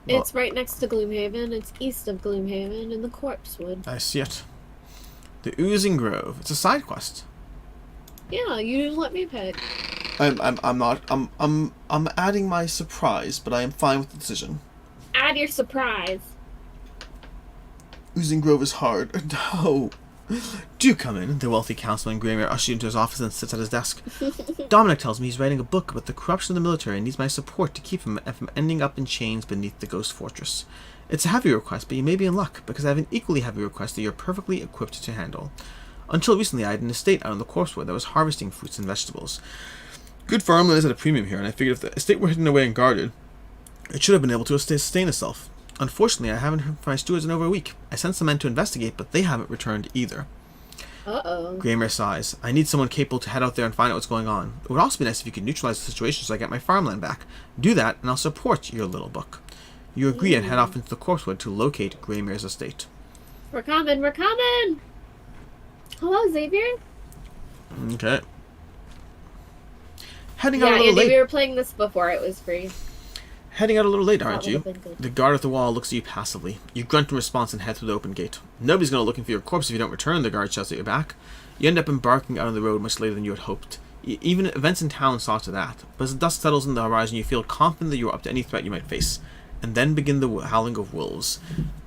[SPEAKER 2] Well,
[SPEAKER 1] It's right next to Gloomhaven. It's east of Gloomhaven in the Corpse Wood.
[SPEAKER 2] I see it. The Oozing Grove. It's a side quest.
[SPEAKER 1] Yeah, you let me pick.
[SPEAKER 2] I'm adding my surprise, but I am fine with the decision.
[SPEAKER 1] Add your surprise.
[SPEAKER 2] Oozing Grove is hard. No. Do come in. The wealthy councilman Graymere ushers you into his office and sits at his desk. Dominic tells me he's writing a book about the corruption of the military and needs my support to keep him from ending up in chains beneath the ghost fortress. It's a heavy request, but you may be in luck, because I have an equally heavy request that you're perfectly equipped to handle. Until recently, I had an estate out on the Corpsewood that was harvesting fruits and vegetables. Good farmland is at a premium here, and I figured if the estate were hidden away and guarded, it should have been able to sustain itself. Unfortunately, I haven't heard from my stewards in over a week. I sent some men to investigate, but they haven't returned either.
[SPEAKER 1] Uh-oh.
[SPEAKER 2] Graymere sighs. I need someone capable to head out there and find out what's going on. It would also be nice if you could neutralize the situation so I get my farmland back. Do that, and I'll support your little book. You agree and head off into the Corpsewood to locate Graymere's estate.
[SPEAKER 1] We're coming, we're coming! Hello, Xavier?
[SPEAKER 2] Okay. Heading out a
[SPEAKER 1] Yeah,
[SPEAKER 2] little
[SPEAKER 1] Andy,
[SPEAKER 2] late.
[SPEAKER 1] we were playing this before it was free.
[SPEAKER 2] Heading out a little late, aren't
[SPEAKER 1] That
[SPEAKER 2] you?
[SPEAKER 1] would've been good.
[SPEAKER 2] The guard at the wall looks at you passively. You grunt in response and head through the open gate. Nobody's going to looking for your corpse if you don't return, the guard shouts at your back. You end up embarking out on the road much later than you had hoped. Even events in town saw to that. But as the dust settles in the horizon, you feel confident that you are up to any threat you might face. And then begin the howling of wolves.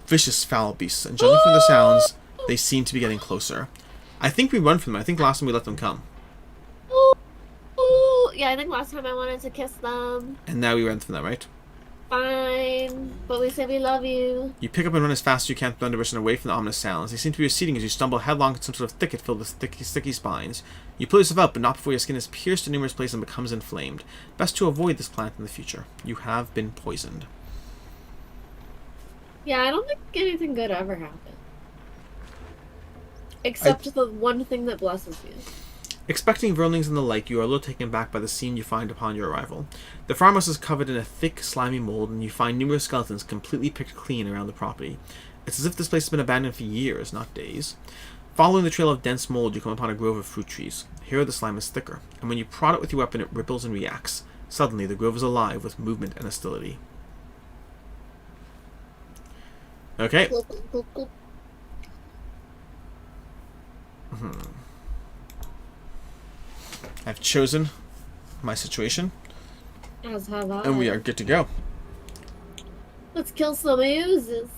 [SPEAKER 2] Vicious, foul beasts, and judging from the sounds, they seem to be getting closer. I think we run from them. I think last time we let them come.
[SPEAKER 1] Ooh, yeah, I think last time I wanted to kiss them.
[SPEAKER 2] And now we run from them, right?
[SPEAKER 1] Fine, but we say we love you.
[SPEAKER 2] You pick up and run as fast as you can through the underbrush and away from the ominous sounds. They seem to be receding as you stumble headlong in some sort of thicket filled with sticky spines. You pull yourself out, but not before your skin is pierced in numerous places and becomes inflamed. Best to avoid this plant in the future. You have been poisoned.
[SPEAKER 1] Yeah, I don't think anything good ever happened. Except the one thing that blesses you.
[SPEAKER 2] Expecting verlings and the like, you are a little taken back by the scene you find upon your arrival. The farmhouse is covered in a thick, slimy mold, and you find numerous skeletons completely picked clean around the property. It's as if this place has been abandoned for years, not days. Following the trail of dense mold, you come upon a grove of fruit trees. Here the slime is thicker, and when you prod it with your weapon, it ripples and reacts. Suddenly, the grove is alive with movement and hostility. Okay. I've chosen my situation,
[SPEAKER 1] As have I.
[SPEAKER 2] and we are good to go.
[SPEAKER 1] Let's kill some oozes.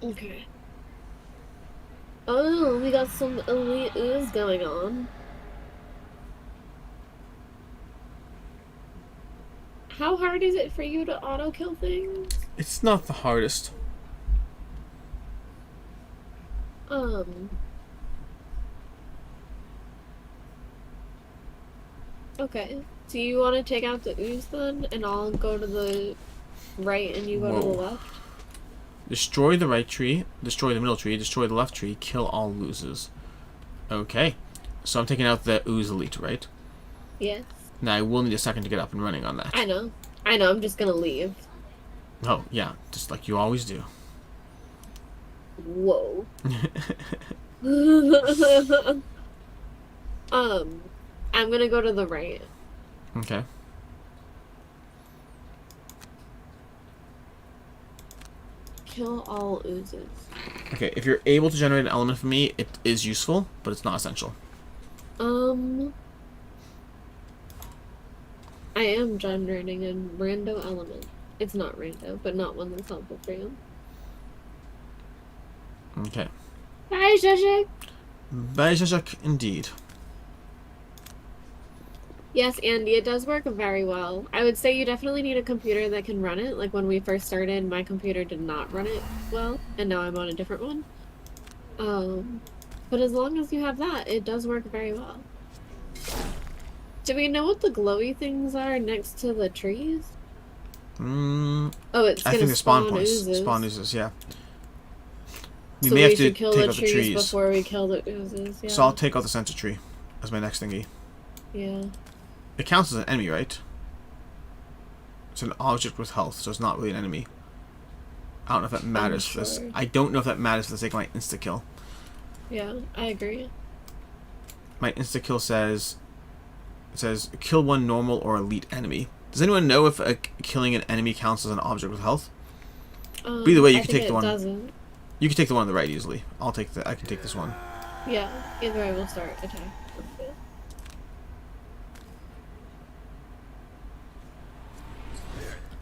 [SPEAKER 1] Okay. Oh, we got some elite ooze going on. How hard is it for you to auto-kill things?
[SPEAKER 2] It's not the hardest.
[SPEAKER 1] Okay. Do you want to take out the ooze then? And I'll go to the right and you go to the
[SPEAKER 2] Whoa.
[SPEAKER 1] left?
[SPEAKER 2] Destroy the right tree, destroy the middle tree, destroy the left tree, kill all oozes. Okay. So I'm taking out the ooze elite, right?
[SPEAKER 1] Yes.
[SPEAKER 2] Now I will need a second to get up and running on that.
[SPEAKER 1] I know. I know, I'm just gonna leave.
[SPEAKER 2] Oh, yeah. Just like you always do.
[SPEAKER 1] Whoa. I'm gonna go to the right.
[SPEAKER 2] Okay.
[SPEAKER 1] Kill all oozes.
[SPEAKER 2] Okay, if you're able to generate an element for me, it is useful, but it's not essential.
[SPEAKER 1] I am generating a rando element. It's not rando, but not one that's helpful for you.
[SPEAKER 2] Okay.
[SPEAKER 1] Bye, Zhezhik!
[SPEAKER 2] Bajajak, indeed.
[SPEAKER 1] Yes, Andy, it does work very well. I would say you definitely need a computer that can run it. Like when we first started, my computer did not run it well, and now I'm on a different one. But as long as you have that, it does work very well. Do we know what the glowy things are next to the trees? Oh, it's
[SPEAKER 2] I
[SPEAKER 1] gonna
[SPEAKER 2] think the spawn points.
[SPEAKER 1] oozes.
[SPEAKER 2] Spawn oozes, yeah. We
[SPEAKER 1] So
[SPEAKER 2] may
[SPEAKER 1] we
[SPEAKER 2] have to
[SPEAKER 1] should kill
[SPEAKER 2] take
[SPEAKER 1] the
[SPEAKER 2] out the
[SPEAKER 1] trees
[SPEAKER 2] trees.
[SPEAKER 1] before we kill the oozes. Yeah.
[SPEAKER 2] So I'll take out the center tree as my next thingy.
[SPEAKER 1] Yeah.
[SPEAKER 2] It counts as an enemy, right? It's an object with health, so it's not really an enemy. I don't know if that matters for this.
[SPEAKER 1] Sure.
[SPEAKER 2] I don't know if that matters for the sake of my insta-kill.
[SPEAKER 1] Yeah, I agree.
[SPEAKER 2] My insta-kill says... It says, kill one normal or elite enemy. Does anyone know if killing an enemy counts as an object with health? Either way, you
[SPEAKER 1] I
[SPEAKER 2] can
[SPEAKER 1] think
[SPEAKER 2] take the
[SPEAKER 1] it
[SPEAKER 2] one.
[SPEAKER 1] doesn't.
[SPEAKER 2] You can take the one on the right easily. I can take this one.
[SPEAKER 1] Yeah, either way, we'll start attack.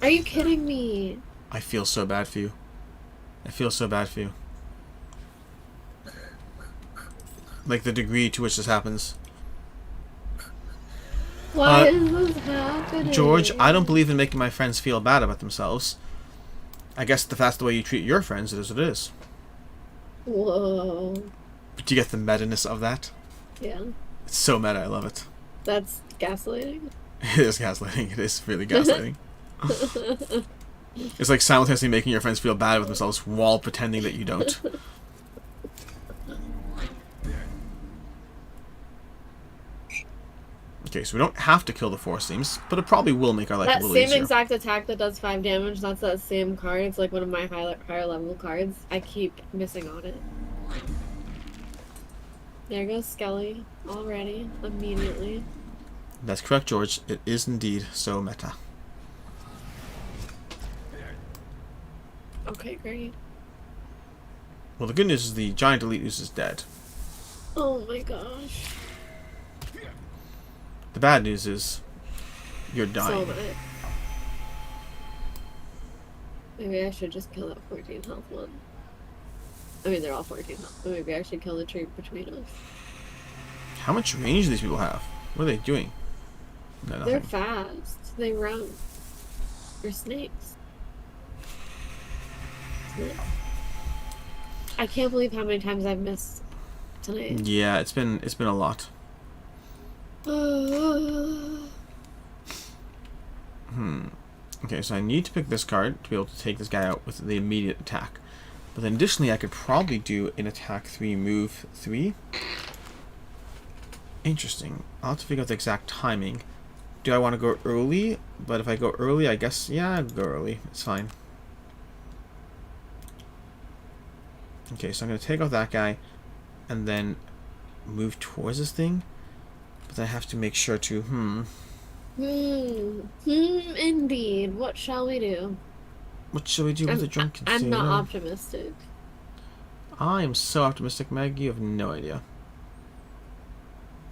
[SPEAKER 3] Are you kidding me?
[SPEAKER 2] I feel so bad for you. I feel so bad for you. Like the degree to which this happens.
[SPEAKER 3] Why is this happening?
[SPEAKER 2] George, I don't believe in making my friends feel bad about themselves. I guess if that's the way you treat your friends, it is what it is.
[SPEAKER 3] Whoa.
[SPEAKER 2] Do you get the meta-ness of that?
[SPEAKER 3] Yeah.
[SPEAKER 2] It's so meta, I love it.
[SPEAKER 3] That's gaslighting.
[SPEAKER 2] It is gaslighting. It is really gaslighting. It's like simultaneously making your friends feel bad with themselves while pretending that you don't. Okay, so we don't have to kill the Force Themes, but it probably will make our life a
[SPEAKER 3] That
[SPEAKER 2] little
[SPEAKER 3] same
[SPEAKER 2] easier.
[SPEAKER 3] exact attack that does 5 damage, that's that same card. It's like one of my higher level cards. I keep missing on it. There goes Skelly already, immediately.
[SPEAKER 2] That's correct, George. It is indeed so meta.
[SPEAKER 3] Okay, great.
[SPEAKER 2] Well, the good news is the giant elite ooze is dead.
[SPEAKER 3] Oh my gosh.
[SPEAKER 2] The bad news is you're dying.
[SPEAKER 3] So much. Maybe I should just kill that 14 health one. I mean, they're all 14 health, but maybe I should kill the tree between us.
[SPEAKER 2] How much range do these people have? What are they doing? No,
[SPEAKER 3] They're
[SPEAKER 2] nothing.
[SPEAKER 3] fast. They run. They're snakes. I can't believe how many times I've missed tonight.
[SPEAKER 2] Yeah, it's been a lot. Okay, so I need to pick this card to be able to take this guy out with the immediate attack. But then additionally, I could probably do an attack 3, move 3. Interesting. I'll have to figure out the exact timing. Do I want to go early? But if I go early, I guess, yeah, I'll go early. It's fine. Okay, so I'm going to take out that guy and then move towards this thing. But I have to make sure to,
[SPEAKER 3] Indeed. What shall we do?
[SPEAKER 2] what shall we do with the drunken sailor?
[SPEAKER 3] I'm not optimistic.
[SPEAKER 2] I am so optimistic, Meg. You have no idea.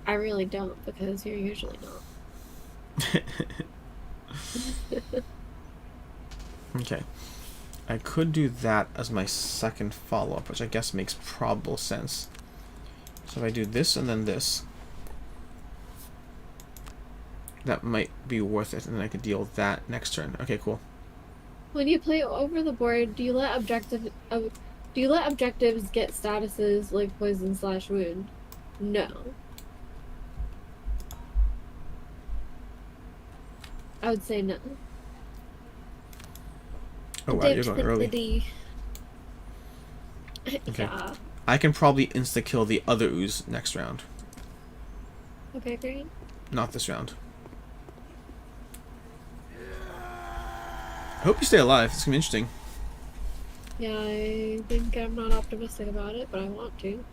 [SPEAKER 3] I really don't, because you're usually not.
[SPEAKER 2] Okay. I could do that as my second follow-up, which I guess makes probable sense. So if I do this and then this, that might be worth it, and then I could deal that next turn. Okay, cool.
[SPEAKER 3] When you play over the board, do you let objectives get statuses like poison/wound? No. I would say no.
[SPEAKER 2] Oh wow, you're going early. Okay.
[SPEAKER 3] Yeah.
[SPEAKER 2] I can probably insta-kill the other ooze next round.
[SPEAKER 3] Okay, great.
[SPEAKER 2] Not this round. I hope you stay alive. It's gonna be interesting.
[SPEAKER 3] Yeah, I think I'm not optimistic about it, but I want to.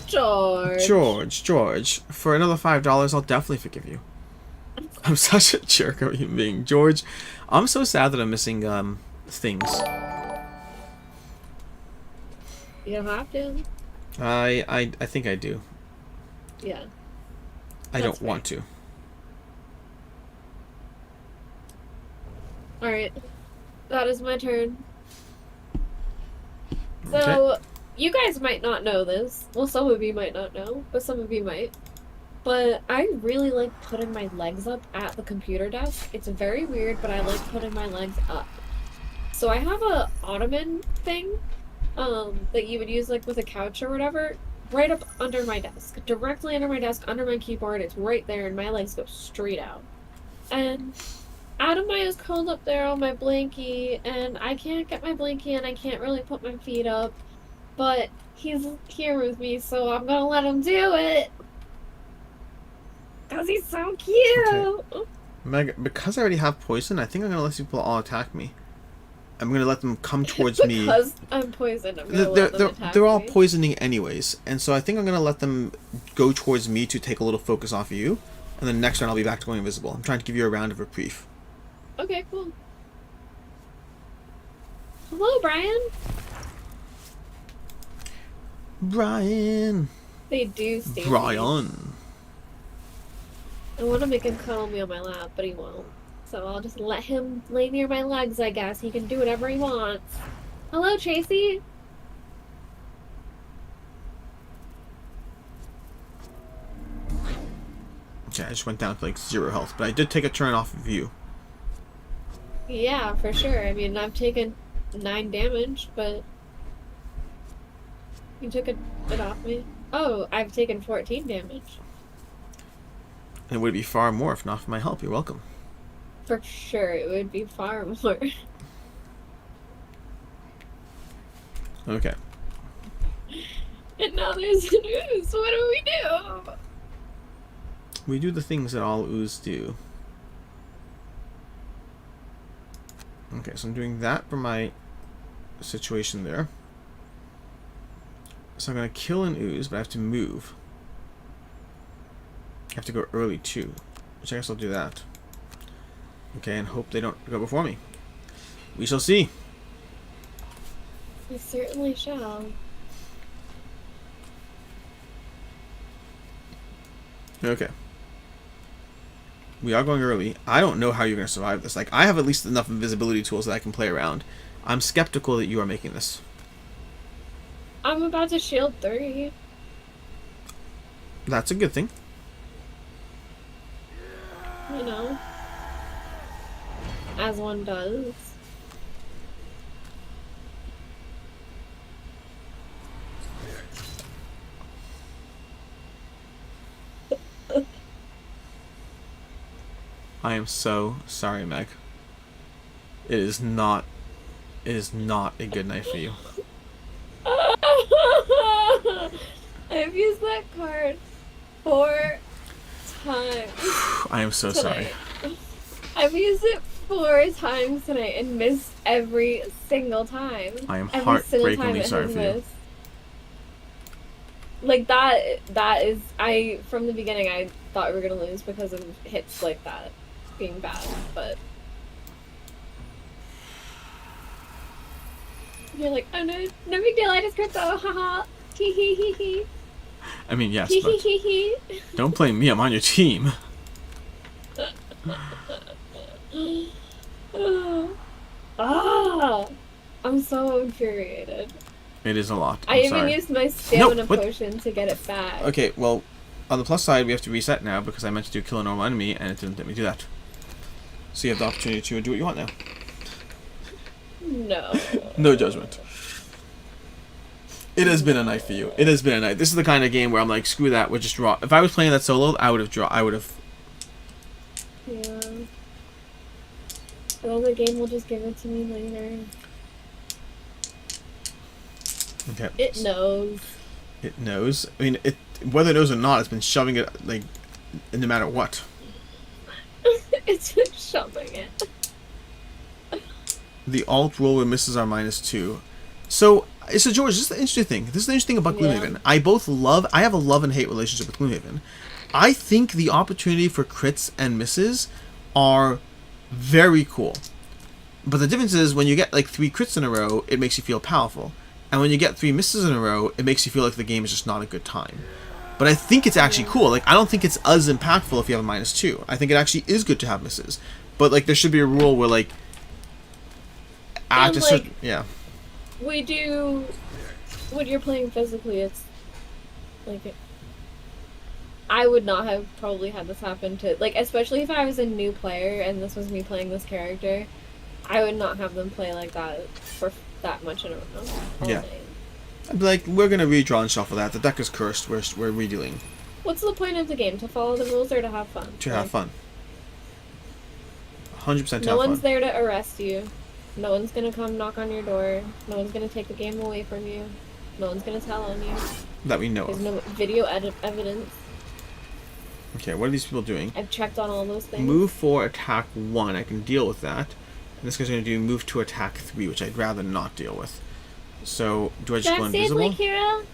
[SPEAKER 2] George, for another $5, I'll definitely forgive you. I'm such a jerk of a human being. George, I'm so sad that I'm missing things.
[SPEAKER 3] You don't have to.
[SPEAKER 2] I think I do.
[SPEAKER 3] Yeah.
[SPEAKER 2] I
[SPEAKER 3] That's
[SPEAKER 2] don't want to.
[SPEAKER 3] Alright. That is my turn.
[SPEAKER 2] Okay.
[SPEAKER 3] So, you guys might not know this. Well, some of you might not know, but some of you might. But I really like putting my legs up at the computer desk. It's very weird, but I like putting my legs up. So I have a ottoman thing that you would use like with a couch or whatever, right up under my desk. Directly under my desk, under my keyboard. It's right there, and my legs go straight out. And Adamai is curled up there on my blankie, and I can't get my blankie, and I can't really put my feet up. But he's here with me, so I'm gonna let him do it. Because he's so cute!
[SPEAKER 2] Okay. Meg, because I already have poison, I think I'm gonna let people all attack me. I'm gonna let them come towards me.
[SPEAKER 3] Because I'm poisoned, I'm gonna let them attack
[SPEAKER 2] they're all
[SPEAKER 3] me.
[SPEAKER 2] poisoning anyways, and so I think I'm gonna let them go towards me to take a little focus off of you, and then next round I'll be back to going invisible. I'm trying to give you a round of reprieve.
[SPEAKER 3] Okay, cool. Hello, Brian!
[SPEAKER 2] Brian!
[SPEAKER 3] They do stay.
[SPEAKER 2] Brian!
[SPEAKER 3] I want to make him cuddle me on my lap, but he won't.
[SPEAKER 1] So I'll just let him lay near my legs, I guess. He can do whatever he wants. Hello, Tracy.
[SPEAKER 2] Okay, I just went down to like 0 health, but I did take a turn off of you.
[SPEAKER 1] Yeah, for sure. I mean, I've taken 9 damage, but you took it off me. Oh, I've taken 14 damage.
[SPEAKER 2] And it would be far more if not for my help. You're welcome.
[SPEAKER 1] For sure, it would be far more.
[SPEAKER 2] Okay.
[SPEAKER 1] And now there's an ooze. What do we do?
[SPEAKER 2] We do the things that all ooze do. Okay, so I'm doing that for my situation there. So I'm going to kill an ooze, but I have to move. I have to go early too, which I guess I'll do that. Okay, and hope they don't go before me. We shall see.
[SPEAKER 1] We certainly shall.
[SPEAKER 2] Okay. We are going early. I don't know how you're going to survive this. Like, I have at least enough invisibility tools that I can play around. I'm skeptical that you are making this.
[SPEAKER 1] I'm about to shield 3.
[SPEAKER 2] That's a good thing.
[SPEAKER 1] You know. As one does.
[SPEAKER 2] I am so sorry, Meg. It is not a good night for you.
[SPEAKER 1] I've used that card 4 times.
[SPEAKER 2] I am so sorry.
[SPEAKER 1] I've used it 4 times tonight and missed every single time.
[SPEAKER 2] I am
[SPEAKER 1] Every single time
[SPEAKER 2] heartbreakingly
[SPEAKER 1] it
[SPEAKER 2] sorry
[SPEAKER 1] has
[SPEAKER 2] for you.
[SPEAKER 1] missed. Like that is from the beginning I thought we were gonna lose because of hits like that being bad, but you're like, oh no, no big deal, I just crypto, haha, hee hee hee hee.
[SPEAKER 2] I mean, yes,
[SPEAKER 1] Hee
[SPEAKER 2] but
[SPEAKER 1] hee hee hee.
[SPEAKER 2] don't blame me. I'm on your team.
[SPEAKER 1] Ah, I'm so infuriated.
[SPEAKER 2] It is a lot.
[SPEAKER 1] I
[SPEAKER 2] I'm
[SPEAKER 1] even
[SPEAKER 2] sorry.
[SPEAKER 1] used my stamina
[SPEAKER 2] what?
[SPEAKER 1] potion to get it back.
[SPEAKER 2] Okay, well, on the plus side, we have to reset now because I meant to do kill a normal enemy and it didn't let me do that. So you have the opportunity to do what you want now.
[SPEAKER 1] No.
[SPEAKER 2] No judgment. It has been a night for you. It has been a night. This is the kind of game where I'm like, screw that. We'll just draw. If I was playing that solo, I would have draw. I would have.
[SPEAKER 1] Yeah. Well, the game will just give it to me later.
[SPEAKER 2] Okay.
[SPEAKER 1] It knows.
[SPEAKER 2] It knows. I mean, whether it knows or not, it's been shoving it like, no matter what.
[SPEAKER 1] It's been shoving it.
[SPEAKER 2] The alt roll with misses are -2. So George, this is the interesting thing. This is the interesting thing about Gloomhaven.
[SPEAKER 1] Yeah.
[SPEAKER 2] I have a love and hate relationship with Gloomhaven. I think the opportunity for crits and misses are very cool. But the difference is when you get like 3 crits in a row, it makes you feel powerful. And when you get 3 misses in a row, it makes you feel like the game is just not a good time. But I think it's actually cool. Like, I don't think it's as impactful if you have a -2. I think it actually is good to have misses. But like, there should be a rule where like, after certain, yeah.
[SPEAKER 1] We do, when you're playing physically, it's like, I would not have probably had this happen to, like, especially if I was a new player and this was me playing this character, I would not have them play like that for that much in a row. All
[SPEAKER 2] Yeah.
[SPEAKER 1] day.
[SPEAKER 2] I'd be like, we're gonna redraw and shuffle that. The deck is cursed. We're redealing.
[SPEAKER 1] What's the point of the game? To follow the rules or to have fun?
[SPEAKER 2] To have fun. 100% to
[SPEAKER 1] No
[SPEAKER 2] have
[SPEAKER 1] one's
[SPEAKER 2] fun.
[SPEAKER 1] there to arrest you. No one's gonna come knock on your door. No one's gonna take the game away from you. No one's gonna tell on you.
[SPEAKER 2] That we know
[SPEAKER 1] There's
[SPEAKER 2] of.
[SPEAKER 1] no video evidence.
[SPEAKER 2] Okay, what are these people doing?
[SPEAKER 1] I've checked on all those things.
[SPEAKER 2] Move 4, attack 1. I can deal with that. And this guy's going to do move 2, attack 3, which I'd rather not deal with. So, do I just go invisible?
[SPEAKER 1] Kira?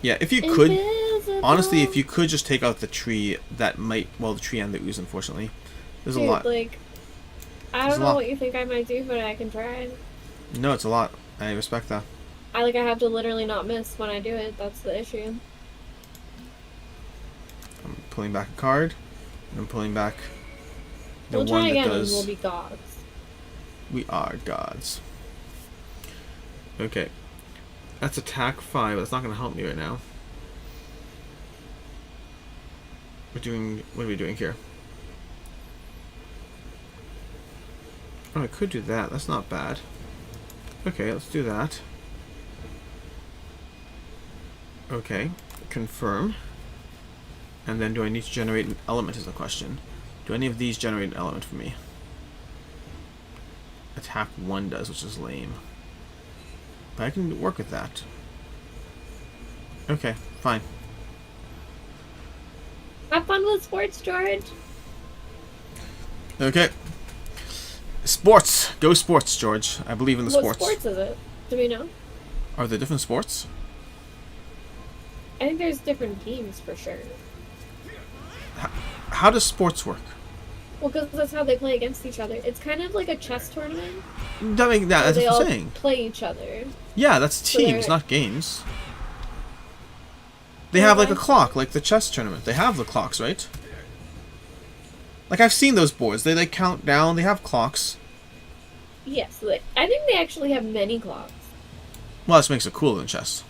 [SPEAKER 2] Yeah, if you could,
[SPEAKER 1] Invisible.
[SPEAKER 2] honestly, if you could just take out the tree, that might, well, the tree and the ooze, unfortunately. There's
[SPEAKER 1] Dude,
[SPEAKER 2] a lot.
[SPEAKER 1] like, I
[SPEAKER 2] There's
[SPEAKER 1] don't
[SPEAKER 2] a
[SPEAKER 1] know
[SPEAKER 2] lot.
[SPEAKER 1] what you think I might do, but I can try.
[SPEAKER 2] No, it's a lot. I respect that.
[SPEAKER 1] I have to literally not miss when I do it. That's the issue.
[SPEAKER 2] I'm pulling back a card. And I'm pulling back the
[SPEAKER 1] We'll
[SPEAKER 2] one
[SPEAKER 1] try
[SPEAKER 2] that
[SPEAKER 1] again and
[SPEAKER 2] does.
[SPEAKER 1] we'll be gods.
[SPEAKER 2] We are gods. Okay. That's attack 5. That's not going to help me right now. What are we doing here? Oh, I could do that. That's not bad. Okay, let's do that. Okay. Confirm. And then do I need to generate an element is the question. Do any of these generate an element for me? Attack 1 does, which is lame. But I can work with that. Okay, fine.
[SPEAKER 1] Have fun with sports, George.
[SPEAKER 2] Okay. Sports. Go sports, George. I believe in the
[SPEAKER 1] What
[SPEAKER 2] sports.
[SPEAKER 1] sports is it? Do we know?
[SPEAKER 2] Are there different sports?
[SPEAKER 1] I think there's different teams for sure.
[SPEAKER 2] How does sports work?
[SPEAKER 1] Well, because that's how they play against each other. It's kind of like a chess tournament.
[SPEAKER 2] That's
[SPEAKER 1] they
[SPEAKER 2] what
[SPEAKER 1] all
[SPEAKER 2] I'm saying.
[SPEAKER 1] play each other.
[SPEAKER 2] Yeah, that's
[SPEAKER 1] So
[SPEAKER 2] teams,
[SPEAKER 1] they're-
[SPEAKER 2] not games. They
[SPEAKER 1] Yeah,
[SPEAKER 2] have like a
[SPEAKER 1] why?
[SPEAKER 2] clock, like the chess tournament. They have the clocks, right? Like I've seen those boards. They count down. They have clocks.
[SPEAKER 1] Yes, I think they actually have many clocks.
[SPEAKER 2] Well, this makes it cooler than chess.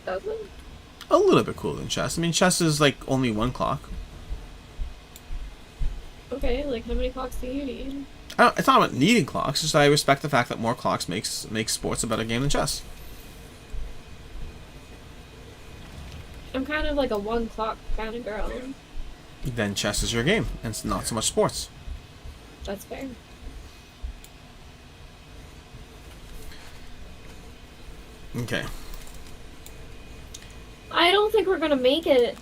[SPEAKER 1] Does it?
[SPEAKER 2] A little bit cooler than chess. I mean, chess is like only one clock.
[SPEAKER 1] Okay, like how many clocks do you need?
[SPEAKER 2] It's not about needing clocks. Just I respect the fact that more clocks makes sports a better game than chess.
[SPEAKER 1] I'm kind of like a one clock kind of girl.
[SPEAKER 2] Then chess is your game, and it's not so much sports.
[SPEAKER 1] That's fair.
[SPEAKER 2] Okay.
[SPEAKER 1] I don't think we're gonna make it.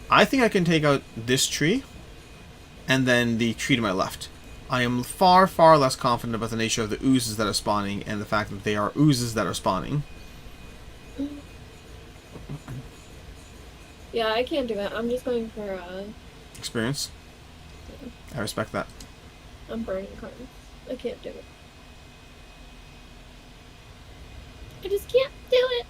[SPEAKER 2] I think I can take out this tree, and then the tree to my left. I am far, far less confident about the nature of the oozes that are spawning, and the fact that they are oozes that are spawning.
[SPEAKER 1] Yeah, I can't do it. I'm just going for
[SPEAKER 2] Experience. I respect that.
[SPEAKER 1] I'm burning cards. I can't do it. I just can't do it.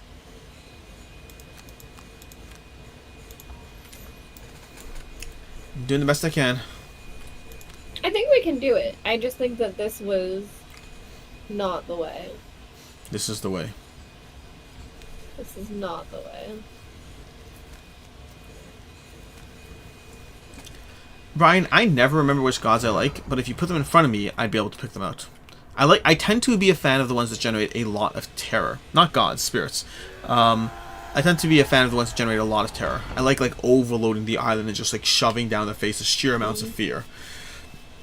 [SPEAKER 2] Doing the best I can.
[SPEAKER 1] I think we can do it. I just think that this was not the way.
[SPEAKER 2] This is the way.
[SPEAKER 1] This is not the way.
[SPEAKER 2] Brian, I never remember which gods I like, but if you put them in front of me, I'd be able to pick them out. I tend to be a fan of the ones that generate a lot of terror. Not gods, spirits. I tend to be a fan of the ones that generate a lot of terror. I like overloading the island and just like shoving down their faces sheer amounts of fear.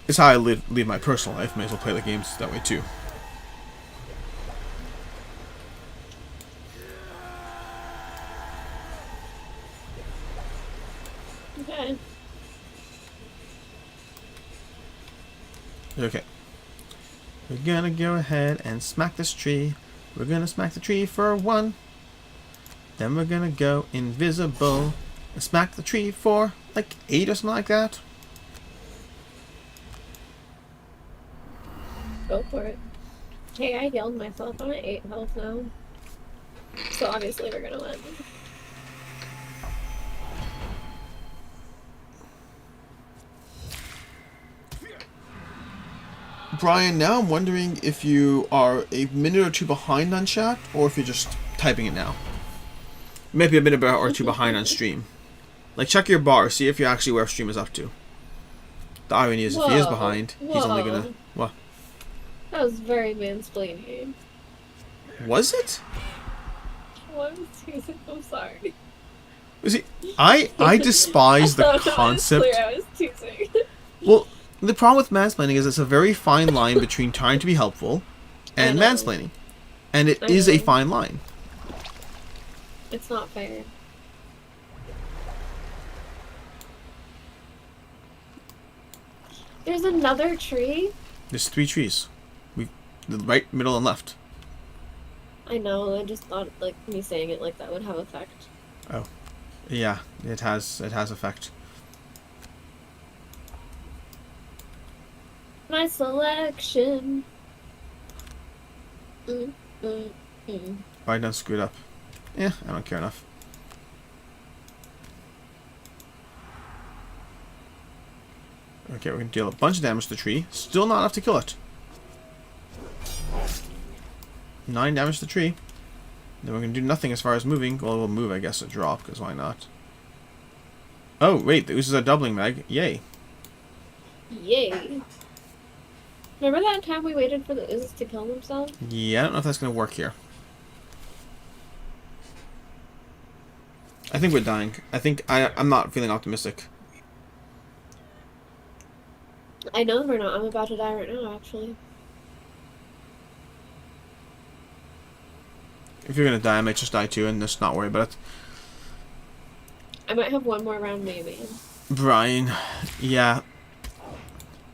[SPEAKER 2] It's how I live my personal life. May as well play the games that way too.
[SPEAKER 1] Okay.
[SPEAKER 2] Okay. We're gonna go ahead and smack this tree. We're gonna smack the tree for 1. Then we're gonna go invisible and smack the tree for like 8 or something like that.
[SPEAKER 1] Go for it. Hey, I healed myself. I'm at 8 health now. So obviously we're gonna win.
[SPEAKER 2] Brian, now I'm wondering if you are a minute or two behind on chat, or if you're just typing it now. Maybe a minute or two behind on stream. Like, check your bar, see if you're actually where stream is up to. The irony is, if he is behind, he's only gonna... What?
[SPEAKER 1] That was very mansplaining.
[SPEAKER 2] Was it?
[SPEAKER 1] I'm sorry.
[SPEAKER 2] Was he... I despise the concept...
[SPEAKER 1] I was teasing.
[SPEAKER 2] Well, the problem with mansplaining is it's a very fine line between trying to be helpful and
[SPEAKER 1] I know.
[SPEAKER 2] mansplaining. And it
[SPEAKER 1] I
[SPEAKER 2] is a
[SPEAKER 1] know.
[SPEAKER 2] fine line.
[SPEAKER 1] It's not fair. There's another tree?
[SPEAKER 2] There's 3 trees. The right, middle, and left.
[SPEAKER 1] I know, I just thought like me saying it like that would have effect.
[SPEAKER 2] Oh. Yeah, it has effect.
[SPEAKER 1] My selection.
[SPEAKER 2] I done screwed up. Yeah, I don't care enough. Okay, we're going to deal a bunch of damage to the tree. Still not enough to kill it. 9 damage to the tree. Then we're going to do nothing as far as moving. Well, we'll move, I guess, a drop, because why not? Oh, wait, the oozes are doubling, Meg. Yay.
[SPEAKER 1] Yay. Remember that time we waited for the oozes to kill themselves?
[SPEAKER 2] Yeah, I don't know if that's going to work here. I think we're dying. I think I'm not feeling optimistic.
[SPEAKER 1] I know we're not. I'm about to die right now, actually.
[SPEAKER 2] If you're going to die, I might just die too and just not worry about it.
[SPEAKER 1] I might have one more round, maybe.
[SPEAKER 2] Brian, yeah.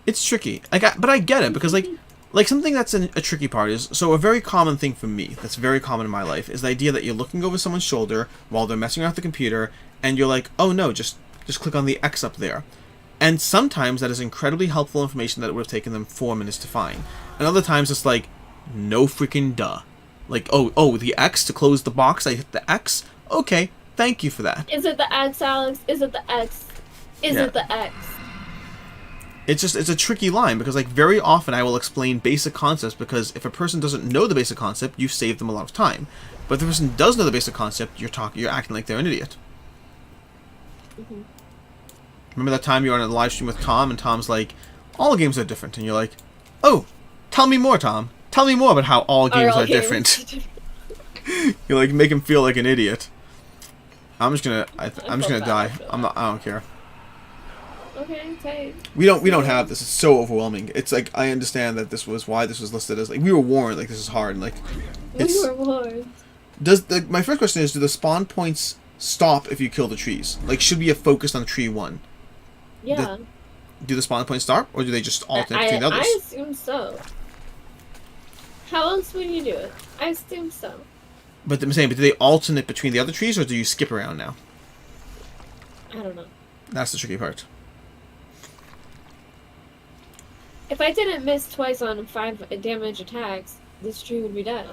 [SPEAKER 2] It's tricky. But I get it, because, like something that's a tricky part is, so a very common thing for me, that's very common in my life, is the idea that you're looking over someone's shoulder while they're messing around with the computer, and you're like, oh no, just click on the X up there. And sometimes that is incredibly helpful information that it would have taken them 4 minutes to find. And other times it's like, no freaking duh. Like, oh, the X to close the box, I hit the X? Okay, thank you for that.
[SPEAKER 1] Is it the X, Alex? Is it the X? Is it the X?
[SPEAKER 2] It's a tricky line, because, like, very often I will explain basic concepts, because if a person doesn't know the basic concept, you've saved them a lot of time. But if the person does know the basic concept, you're acting like they're an idiot.
[SPEAKER 1] Mm-hmm.
[SPEAKER 2] Remember that time you were on a live stream with Tom, and Tom's like, all games are different, and you're like, oh, tell me more, Tom. Tell me more about how all games are different. You like make him feel like an idiot. I'm just gonna die. I don't care.
[SPEAKER 1] Okay, tight.
[SPEAKER 2] We don't have this. It's so overwhelming. It's like, I understand that this was why this was listed as, like, we were warned, like, this is hard, and, like, it's...
[SPEAKER 1] We were warned.
[SPEAKER 2] My first question is, do the spawn points stop if you kill the trees? Like, should we have focused on tree 1?
[SPEAKER 1] Yeah.
[SPEAKER 2] Do the spawn points stop, or do they just alternate between the others?
[SPEAKER 1] I assume so. How else would you do it? I assume so.
[SPEAKER 2] But I'm saying, do they alternate between the other trees, or do you skip around now?
[SPEAKER 1] I don't know.
[SPEAKER 2] That's the tricky part.
[SPEAKER 1] If I didn't miss twice on 5 damage attacks, this tree would be dead.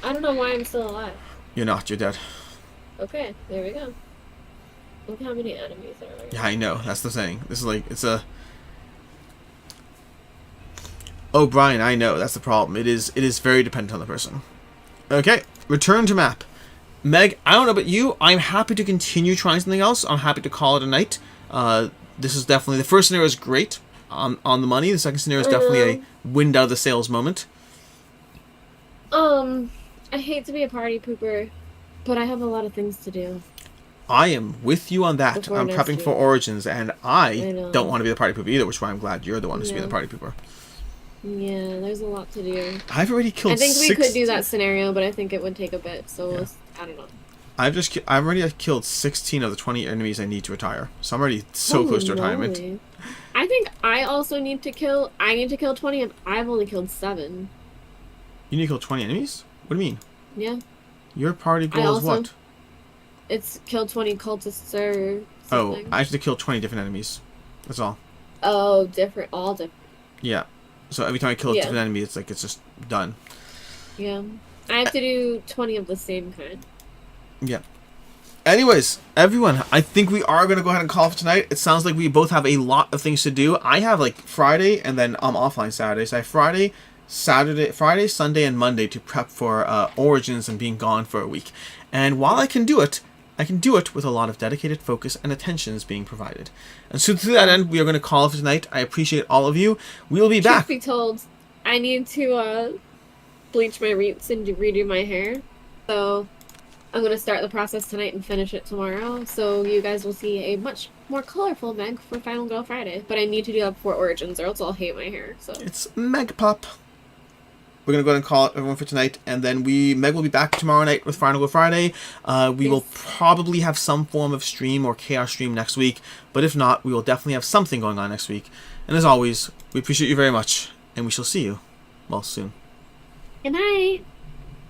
[SPEAKER 1] I don't know why I'm still alive.
[SPEAKER 2] You're not. You're dead.
[SPEAKER 1] Okay, there we go. Look how many enemies there are.
[SPEAKER 2] Yeah, I know. That's the thing. This is like, it's a... Oh, Brian, I know. That's the problem. It is very dependent on the person. Okay, return to map. Meg, I don't know about you. I'm happy to continue trying something else. I'm happy to call it a night. This is definitely... The first scenario is great. On the money. The second scenario is definitely a wind out of the sails moment.
[SPEAKER 1] I hate to be a party pooper, but I have a lot of things to do.
[SPEAKER 2] I am with you on that.
[SPEAKER 1] Before
[SPEAKER 2] I'm
[SPEAKER 1] next
[SPEAKER 2] prepping
[SPEAKER 1] week.
[SPEAKER 2] for Origins, and I
[SPEAKER 1] know.
[SPEAKER 2] don't want to be the party pooper either, which is why I'm glad you're the one who's being
[SPEAKER 1] Yeah.
[SPEAKER 2] the party pooper.
[SPEAKER 1] Yeah, there's a lot to do.
[SPEAKER 2] I've already killed
[SPEAKER 1] I think we
[SPEAKER 2] 6...
[SPEAKER 1] could do that scenario, but I think it would take a bit, so
[SPEAKER 2] Yeah.
[SPEAKER 1] I don't know.
[SPEAKER 2] I've already killed 16 of the 20 enemies I need to retire. So I'm already so
[SPEAKER 1] Holy
[SPEAKER 2] close to retirement.
[SPEAKER 1] moly. I think I also need to kill... I need to kill 20, and I've only killed 7.
[SPEAKER 2] You need to kill 20 enemies? What do you mean?
[SPEAKER 1] Yeah.
[SPEAKER 2] Your party goal is
[SPEAKER 1] also-
[SPEAKER 2] what?
[SPEAKER 1] It's kill 20 cultists or
[SPEAKER 2] Oh,
[SPEAKER 1] something.
[SPEAKER 2] I have to kill 20 different enemies. That's all.
[SPEAKER 1] Oh, different. All different.
[SPEAKER 2] Yeah. So every time I kill a
[SPEAKER 1] Yeah.
[SPEAKER 2] different enemy, it's like, it's just done.
[SPEAKER 1] Yeah. I have to do 20 of the same kind.
[SPEAKER 2] Yeah. Anyways, everyone, I think we are going to go ahead and call it for tonight. It sounds like we both have a lot of things to do. I have, like, Friday, and then I'm offline Saturday. So I have Friday, Sunday, and Monday to prep for Origins and being gone for a week. And while I can do it with a lot of dedicated focus and attentions being provided. And so to that end, we are going to call it for tonight. I appreciate all of you. We will be back.
[SPEAKER 1] Truth be told, I need to bleach my roots and redo my hair. So I'm going to start the process tonight and finish it tomorrow. So you guys will see a much more colorful Meg for Final Girl Friday. But I need to do that before Origins or else I'll hate my hair. So
[SPEAKER 2] It's Meg Pop. We're going to go ahead and call it everyone for tonight. And then Meg will be back tomorrow night with Final Girl Friday. We will probably have some form of stream or chaos stream next week. But if not, we will definitely have something going on next week. And as always, we appreciate you very much. And we shall see you, well, soon.
[SPEAKER 1] good night.